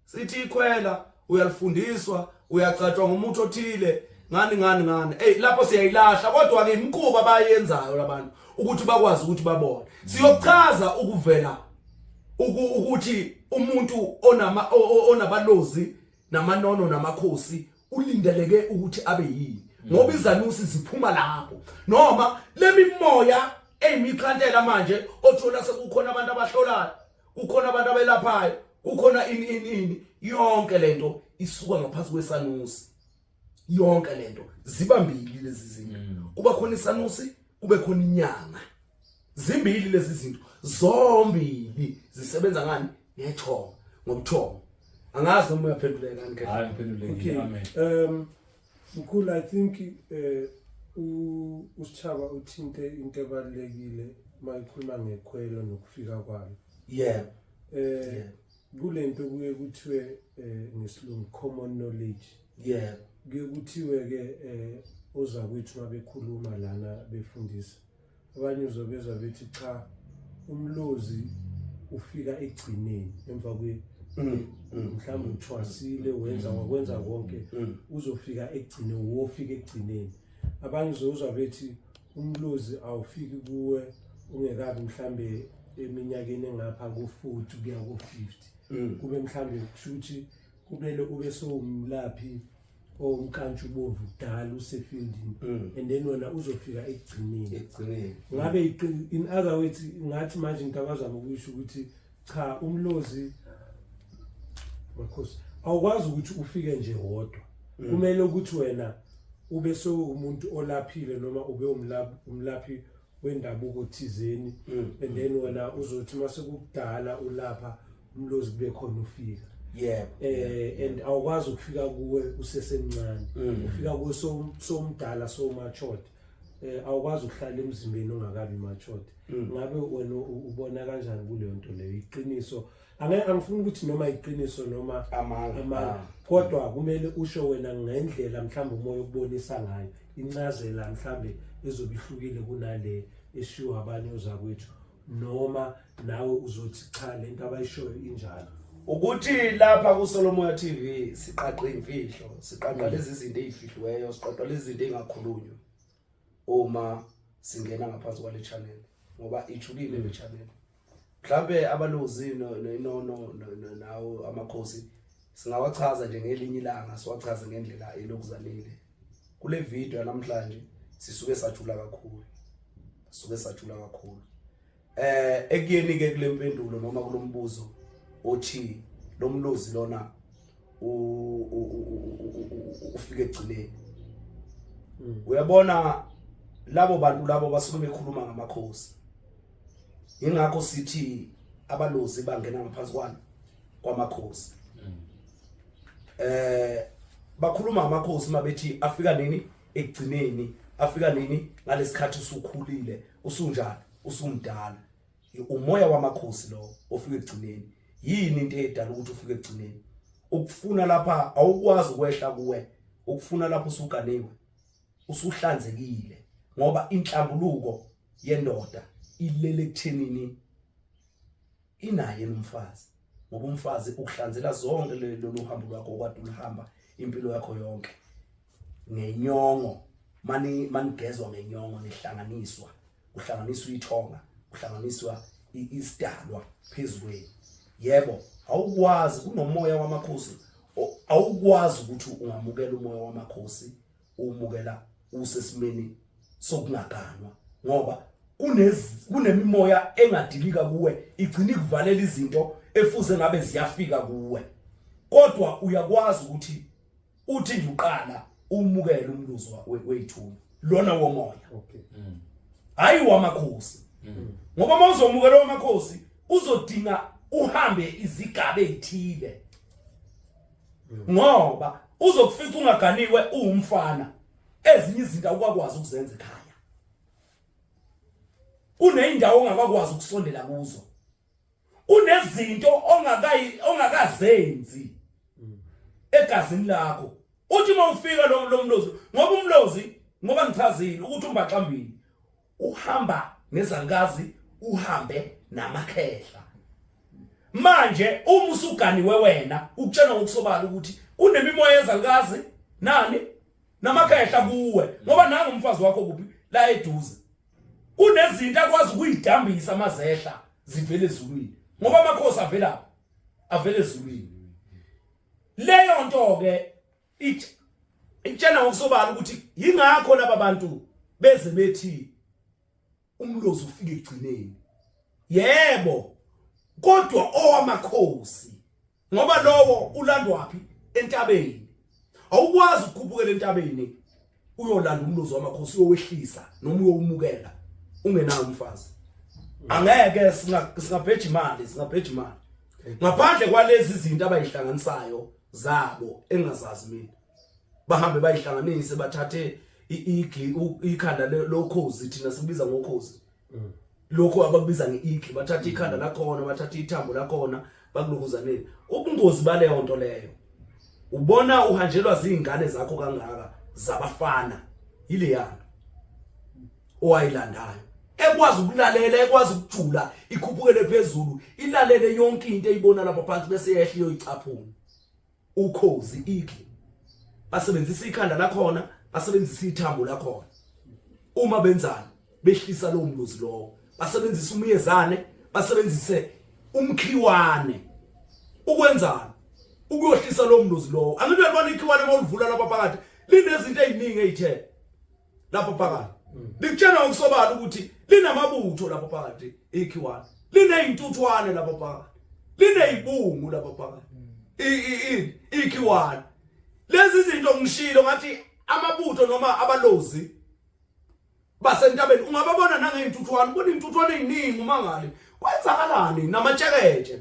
S3: sithi ikhwela uyalifundiswa uyacatshwa ngomuntu othile ngani lapho siyayilahla kodwa ke imikuba abayenzayo labantu ukuthi bakwazi ukuthi babone siyochaza ukuvela ukuthi umuntu onabalozi namanono namakhosi ulindeleke ukuthi abe yini ngoba izanusi ziphuma lapho noma lemimoya eyimikhantela manje othola sekukhona abantu abahlolayo kukhona abantu abelaphayo kukhona ini yonke lento isuka ngaphansi kwesanusi yonke lento zibambili lezi zinto kuba khona isanusi kube khona inyanga zimbili lezi zinto zombili zisebenza ngani ngethongo ngobuthongo angazi noma uyaphenduleka ngeke
S4: hayi ngiphendulekile
S2: amen mkhulu I think uSchaba uthinte into ebalekile mayikhuluma ngekhwelo nokufika kwalo kulento kuye kuthiwe ngesilungu common knowledge kuye kuthiwe ke oza kwethu mabekhuluma lana befundisa abanye uzobezwa bethi cha umlozi ufika egcineni emva kwe mhlawumbe uthwasile wakwenza konke uzofika egcineni wofika egcineni abanye uzozwa bethi umlozi awufiki kuwe ungekabi mhlambe eminyakeni engapha ku40 kuya ku50 kube mhlambe kushuthi kumele ube somlaphi omkantshu bovu kudala usefieldini and then wena uzofika egcineni ngabe in other words ngathi manje ngikabazama ukuyisho ukuthi cha umlozi makhosi awukwazi ukuthi ufike nje wodwa kumele ukuthi wena ube so umuntu olaphile noma ube umlaphi wendabuko thizeni and then wena uzothi mase kudala ulapha umlozi kube khona ufika and awukwazi ukufika kuwe usesemncane ufika kuwe somdala so matured awukwazi ukuhlala emzimbeni ongakabi matured ngabe wena ubona kanjani kuleyo nto leyo iqiniso angifuni ukuthi noma iqiniso noma amanga kodwa kumele usho wena ngendlela mhlawumbe umoya ukubonisa ngayo incazela mhlawumbe ezobihlukile kunale eshiwo abanye ozakwethu noma nawe uzothi cha lento abayishoyo injalo
S3: ukuthi lapha ku Solomoya TV siqaqqa imfihlo siqaqqa lezi zinto ezifihliweyo siqaqqa lezi zinto engakhulunywa uma singena ngaphansi kwale channel ngoba ijulile le channel mhlambe abalozi nawo amakhosi singawachaza nje ngelinye ilanga siwachaze ngendlela elokuzalile kule video namhlanje sisuke sajula kakhulu ekuyeni ke kule mpendulo noma kulombuzo othi lo mlozi lona ufike egcineni uyabona labo bantu labo basuke bekhuluma ngamakhosi ingakho sithi abalozi bangena ngaphansi kwamakhosi bakhuluma ngamakhosi mabethi afika nini egcineni afika nini ngalesikhathi usukhulile usunjani usumdala umoya wamakhosi lo ofika egcineni yini into edala ukuthi ufike egcineni ukufuna lapha awukwazi ukwehla kuwe ukufuna lapho usuganiwe usuhlanzekile ngoba inhlambuluko yendoda ilele kuthenini inaye nomfazi ngoba umfazi ukuhlanzela zonke lelo hambo lwakho kwade ulihamba impilo yakho yonke ngenyongo manigezwa ngenyongo nihlanganiswa uhlanganiswa ithonga uhlanganiswa isidalwa phezweni yebo awukwazi kunomoya wamakhosi awukwazi ukuthi ungamukela umoya wamakhosi umukela usesimeni sokungaganwa ngoba kunemimoya engadilika kuwe igcina ikuvalela izinto efuze ngabe ziyafika kuwe kodwa uyakwazi ukuthi uthi nje uqala umukele umluzi wethu lona womoya hayi wamakhosi ngoba mawuzomukela wamakhosi uzodinga uhambe izigaba ezithile ngoba uzokufica ungaganiwe umfana ezinye izinto awukwazi ukuzenza ekhaya uneyindawo ongakwazi ukusondela kuzo unezinto ongakazenzi egazini lakho uthi mawufika lo mlozi ngoba umlozi ngoba ngichazile ukuthi umbaxambili uhamba nezangazi uhambe namakhehla manje uma usuganiwe wena ukutshela ngokusobala ukuthi unemimoya yezangazi nani namakhehla kuwe ngoba nangu umfazi wakho kuphi la eduze kunezinto akwazi ukuyidambisa amazehla zivele ezulwini ngoba amakhosi avela ezulwini leyo nto ke itshena ngokusobala ukuthi yingakho laba bantu beze bethi umlozi ufike egcineni yebo kodwa owamakhosi ngoba lowo ulandwaphi entabeni awukwazi ukukhupukela entabeni uyolanda umlozi wamakhosi uyowehlisa noma uyomukela ungenayo umfazi angeke singabheja imali ngaphandle kwalezi izinto abayihlanganisayo zabo engazazi mina bahambe bayihlanganise bathathe ikhanda lokhozi thina sibiza ngokhozi lokho abakubiza ngeikhi bathatha ikhanda lakhona bathatha ithambo lakhona bakulukuzaneni ubungozi baleyo nto leyo ubona uhanjelwa zingane zakho kangaka zabafana yile yana owayilandayo ekwazi ukulalela ekwazi ukujula ikhuphukele phezulu ilalele yonke into eyibona lapha phansi bese yehliyo icaphuna ukhozi ikhi basebenzisa ikhanda lakhona basebenzisa ithambo lakhona uma benzana behlisa lo mlozi lo basebenzisa umyezane basebenzise umkhiwane ukwenzana ukuyohlisa lo mlozi lo angithi uyabona ikhiwane mawuvula lapha phakathi linezinto eziningi ezithe lapha phakathi likutshela ngokusobala ukuthi linamabutho lapha phakathi ikhiwane lineyintuthwane lapha phakathi lineyibungu lapha phakathi ikhiwane lezi zinto ngishilo ngathi amabutho noma abalozi basentabeni ungababona nangeintuthwane bona intuthwane eziningi umangali kwenzakalani namatsheketshe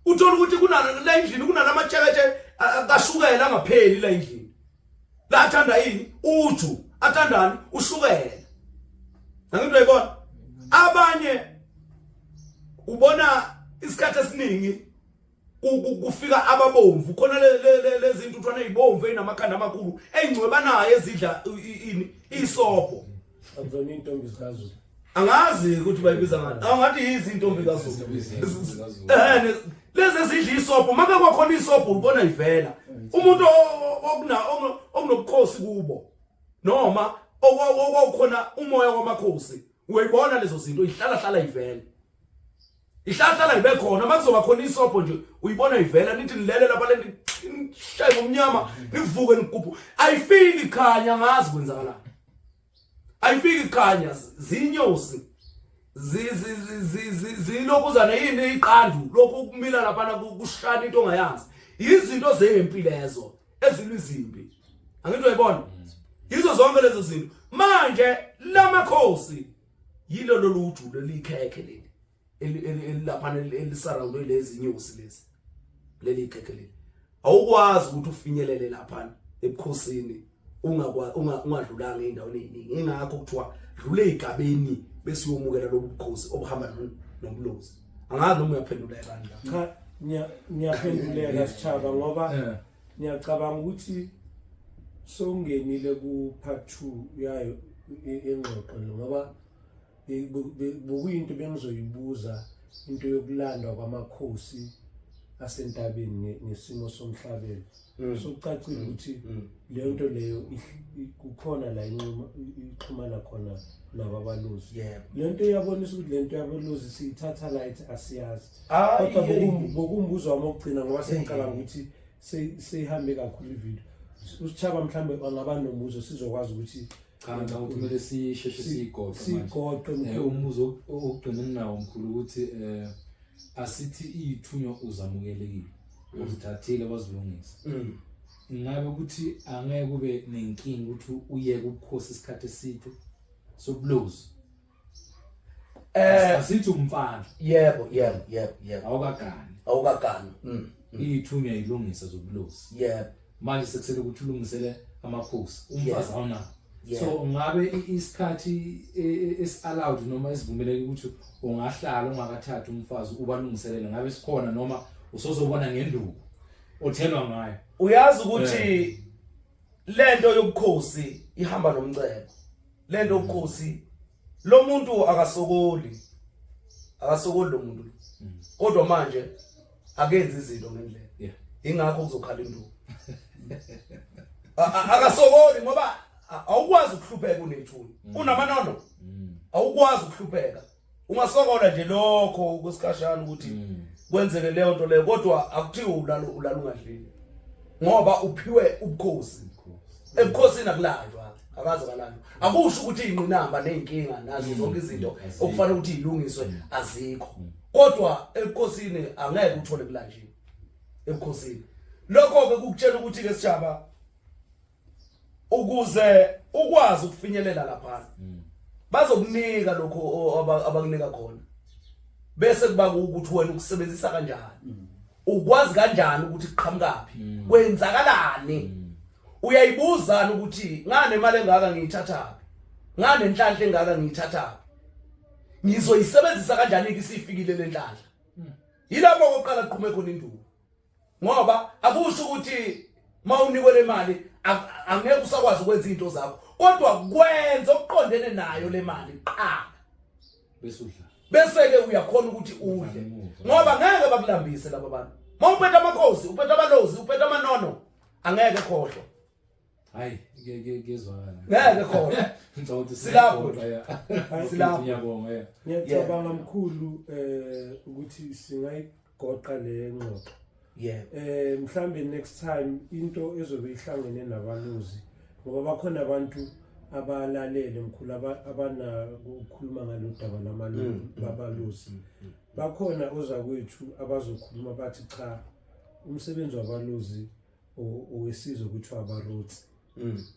S3: uthola ukuthi la endlini kunalamatsheketshe kashukela ngapheli la endlini la athanda yini uju athandani ushukela nginto ayibona abanye ubona isikhathi esiningi kufika ababomvu khona lezi intuthwane ezibomvu enamakhanda amakhulu engcwebanayo ezidla isopo
S2: azona intombi zikaZulu
S3: angazi ukuthi bayibiza ngani angathi yizi intombi kaZulu lezi zidla isopo make kwakhona isopo ubona ivela umuntu okunobukhosi kubo noma okwawukhona umoya wamakhosi uyayibona lezo zinto ihlala ivela ihlala ibe khona makuzoba khona isopo nje uyibona ivela nithi nilele lapha le shayi ngomnyama nivuke nikuphu ayifiki ikhanya ngazi kwenzakalani ayifiki ikhanya zinyosi zilokuzana yini iqandu lokhu kumila lapha kushana into ongayazi izinto zempilo lezo ezilwizimbi angithi uyibona yizo zonke lezo zinto manje lamakhosi yilo loluju lelikhekhe leli elilapha elisurround lezi nyosi lezi leli khekhe leli awukwazi ukuthi ufinyelele lapha ebukhosini ungadlulanga endaweni eziningi ingakho kuthiwa dlule igabeni bese uyomukela lobukhosi obuhamba nomlozi angazi noma uyaphendula kanjani
S2: cha ngiyaphenduleka Sithaba ngoba ngiyacabanga ukuthi songenile ku part 2 yayo engxoxo ngoba bokuyinto bengizoyibuza into yokulandwa kwamakhosi asentabeni nesimo somhlabeni sokucacile ukuthi le nto leyo kukhona la ixhumana khona nababalozi le nto iyabonisa ukuthi le nto yabalozi siyithatha la ithi asiyazi kodwa bokumbuzo wami ogcina ngoba sengicabanga ukuthi seyihambe kakhulu ivideo usithaba mhlambe angaba nombuzo sizokwazi ukuthi
S4: cha kumele sisheshe sigoqe umbuzo ogcina nawo omkhulu ukuthi asithi ithunywa uzamukelekile uzithathile wazilungisa ngabe ukuthi angeke kube nenkingi ukuthi uyeke ukukhosa isikhathi eside sobulozi asithi umfana
S3: yebo awukagani
S4: ithunywa ilungisa zobulozi
S3: yebo
S4: manje sekusele ukuthi ulungisele amakhosi umfazi awuna so ngabe isikhathi allowed noma esivumeleke ukuthi ungahlala ungakathatha umfazi ubalungiselele ngabe sikhona noma usozobona ngenduku othelwa ngayo
S3: uyazi ukuthi lento yobukhosi ihamba nomcebo lento yobukhosi lo muntu akasokoli lo muntu kodwa manje akenzi izinto ngendlela ingakho kuzokhala induku akasokoli ngoba awukwazi ukuhlupheka unethunya unamanono awukwazi ukuhlupheka ungasokola nje lokho kusikhashana ukuthi kwenzeke leyo nto leyo kodwa akuthiwe ulala ungadlili ngoba uphiwe ubukhosi ebukhosini akulanjwa akaze kalanjwa akusho ukuthi ingqinamba nezinkinga nazo zonke izinto okufanele ukuthi izilungiswe azikho kodwa ebukhosini angeke uthole kulanjiwe ebukhosini lokho ke kukutshela ukuthi ke Sithaba ukuze ukwazi ukufinyelela lapha bazokunika lokho abakunika khona bese kuba ukuthi wena ukusebenzisa kanjani ukwazi kanjani ukuthi iqhamukapi kwenzakalani uyayibuzana ukuthi ngane imali engaka ngiyithathapi ngane inhlanhla engaka ngiyithathapi ngizoyisebenzisa kanjani isifikile le nhlanhla yilapho oqala uqhume khona induku ngoba akusho ukuthi mawunikwe le mali angeke usakwazi ukwenza izinto zakho kodwa kwenza okuqondene nayo le mali qala bese ke uyakhona ukuthi udle ngoba ngeke bakulambise laba bantu mawuphethe amakhosi uphethe abalozi uphethe amanono angeke khohlwa
S4: hayi ngezwakala
S3: ngeke khohlwa
S4: ngizawuthi
S3: silapho
S4: ngiyabonga
S2: ngiyacabanga mkhulu ukuthi singayigoqa le ngxoxo mhlambe next time into ezobe ihlangene nabalozi ngoba bakhona abantu abalalele mkhulu abana ukukhuluma ngalodaba lamalozi babalozi bakhona ozakwethu abazokhuluma bathi cha umsebenzi wabalozi owesizwe ukuthi abarotsi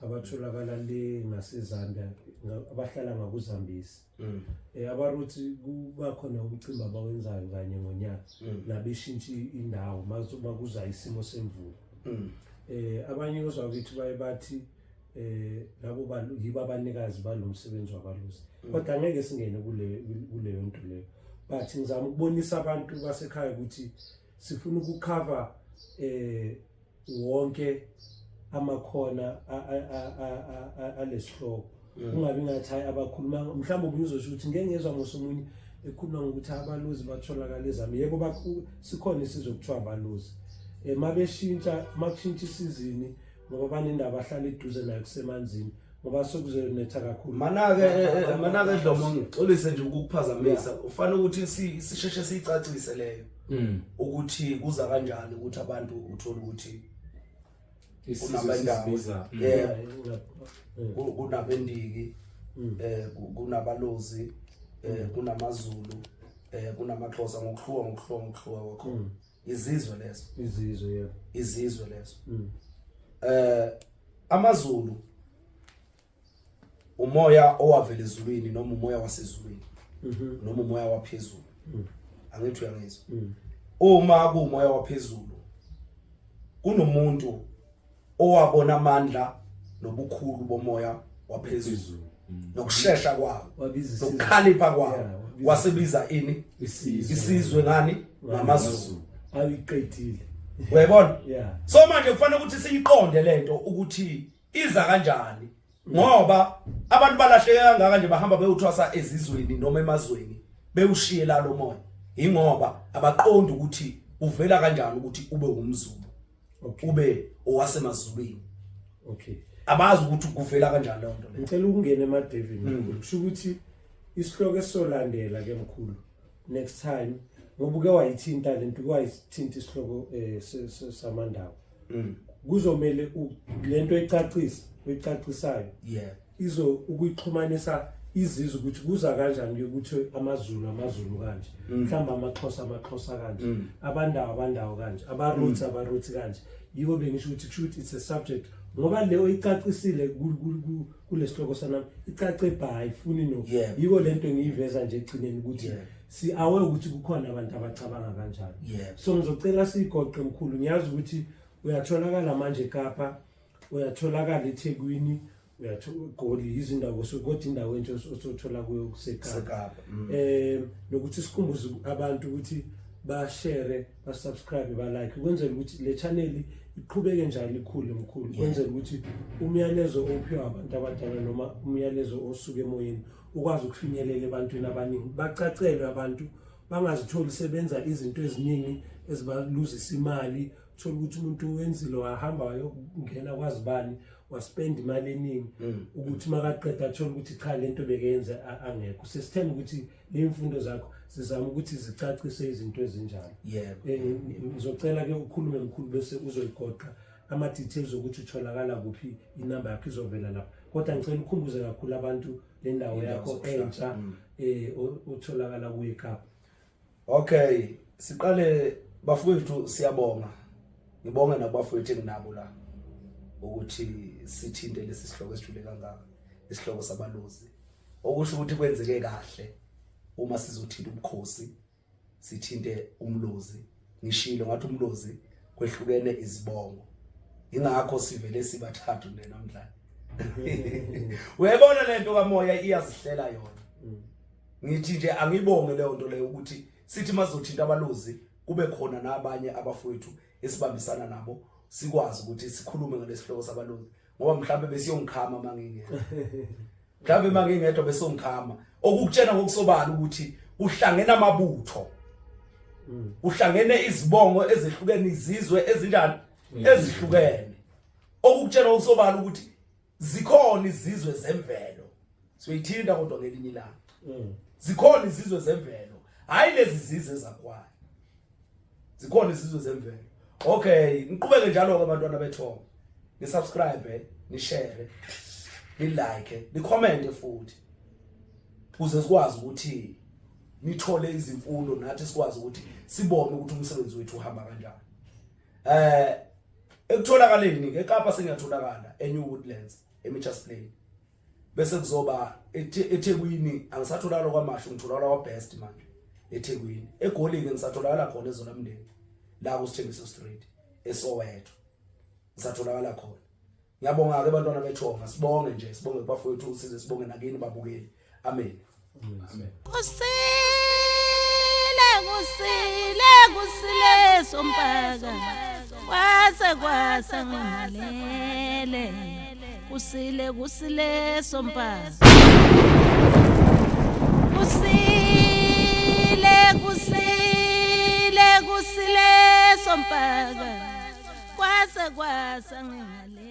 S2: abatholakala le ngaseZambia abahlala ngakuZambisi abaruthi kuba khona umcimbi abawenzayo kanye ngonyaka nabeshintsha indawo makuza isimo semvula abanye ozwakithi bathi labo yibo abanikazi balomsebenzi wabalusi kodwa ngeke singene kuleyo nto leyo but ngizama ukubonisa abantu basekhaya ukuthi sifuna ukucover wonke amakhona alesihloko ungabi ngathi abakhuluma mhlawumbe ubuzosho ukuthi ngeke ngezwe ngosomunye ekhuluma ngokuthi abaluzi batholakala eZambia yebo sikhona isizwe kuthiwa abaluzi mabeshintsha makushintsha isizini ngoba banendaba ahlala eduze nayo kusemanzini ngoba sokuzonetha kakhulu
S3: manake Dlomo ngixolise nje ukukuphazamisa ufanele ukuthi sisheshe sicacise leyo ukuthi kuza kanjani ukuthi abantu uthola ukuthi
S4: isiza
S3: kunabendiki kunabalozi kunamaZulu kunamaXhosa ngokuhluka kwakho izizwe lezo amaZulu umoya owavela ezulwini noma umoya wasezulwini noma umoya waphezulu angithi uyangizwa uma kuumoya waphezulu kunomuntu owabona amandla nobukhulu bomoya waphezulu nokusheshsha kwawo nokukhalipha kwawo wasebiza ini isizwe ngani ngamaZulu
S2: ayiqedile
S3: uyabona so manje kufanele ukuthi siyiqonde lento ukuthi iza kanjani ngoba abantu balahleke kangaka nje bahamba beyothwasa ezizweni noma emazweni bewushiye la lo moya ingoba abaqonda ukuthi uvela kanjani ukuthi ube umZulu ube owasemazulwini abazi ukuthi kuvela kanjani leyo nto leyo
S2: ngicela ukungena eMadevini kusho ukuthi isihloko esizolandela ke mkhulu next time ngoba uke wayithinta lento kwayithinta isihloko samandawo kuzomela lento ecacisayo izo ukuyixhumanisa izizwe ukuthi kuza kanjani ukuthi amaZulu kanje mhlamba amaXhosa kanje abandawo kanje abaruthi kanje yibo bengisho ukuthi it's a subject ngoba leyo icacisile kulesihloko sanami icace bhayi ifuni no yiko lento ngiyiveza nje egcineni ukuthi si aware ukuthi kukhona abantu abacabanga kanjani so ngizocela sigoqe mkhulu ngiyazi ukuthi uyatholakala manje eKapa uyatholakala eThekwini uyathola izindawo sokuthi indawo entsho osothola kuyo kuseKapa lokuthi sikhumbuze abantu ukuthi ba-share ba-subscribe ba-like ukwenzela ukuthi le channel iqhubeke njalo ikhule mkhulu ukwenzela ukuthi umyalezo ophiwa abantu abadala noma umyalezo osuke emoyeni ukwazi ukufinyelela ebantwini abaningi bacacelwe abantu bangazitholi sebenza izinto eziningi ezibaluzisa imali uthola ukuthi umuntu wenzile wahamba wayongena kwazibani waspend imali eningi ukuthi makaqeda athola ukuthi cha lento bekenza angekho sesithemba ukuthi le imfundo zakho sizama ukuthi zicacise izinto ezinjalo ngizocela ke ukhulume mkhulu bese uzoyigoqa ama details ukuthi utholakala kuphi inamba yakho izovela lapha kodwa ngicela ukhumbuze kakhulu abantu le ndawo yakho entsha utholakala kuyeKapa.
S3: Okay siqale bafowethu siyabonga ngibonga nabafowethu enginabo la ukuthi sithinte lesi sihloko esijule kangaka isihloko sabaluzi okusho ukuthi kwenzeke kahle uma sizothinta ubukhosi sithinte umlozi ngishilo ngathi umlozi kwehlukene izibongo ingakho sivele sibathathu le namhlanje uyabona lento kamoya iyazihlela yona ngithi nje angibonge leyo nto leyo ukuthi sithi mazothinta abaluzi kube khona nabanye abafowethu esibambisana nabo sikwazi ukuthi sikhulume ngalesihloko sabaluzi ngoba mhlambe besiyongikhama mangingedwa besiyongikhama okukutshena ngokusobala ukuthi uhlangene amabutho uhlangene izibongo ezihlukene izizwe ezinjani ezihlukene okukutshena ngokusobala ukuthi zikhona izizwe zemvelo siyithinta kodwa ngelinye ilanga zikhona izizwe zemvelo hayi lezi zizwe zakwayo zikhona izizwe zemvelo. Okay niqhubeke njalo ke abantwana bethongo ni subscribe ni share ni like ni comment futhi ukuze sikwazi ukuthi nithole izimfundo nathi sikwazi ukuthi sibone ukuthi umsebenzi wethu uhamba kanjani Ekutholakaleni eKapa sengiyatholakala eNew Woodlands eMitchells Plain. Bese kuzoba eThekwini angisatholakala kwaMashu ngitholakala kwaBest manje eThekwini. eGoli ke ngisatholakala khona eZonamndeni la kuSithembiso Street eSoweto. Ngisatholakala khona. Ngiyabonga ke bantwana bethonga sibonge nje sibonge kubafowethu size sibonge nakini babukeli. Amen.
S4: Amen.
S1: Kusile sompaka kwasa ngihalele kusile sompaka kusile sompaka kwasa ngihalele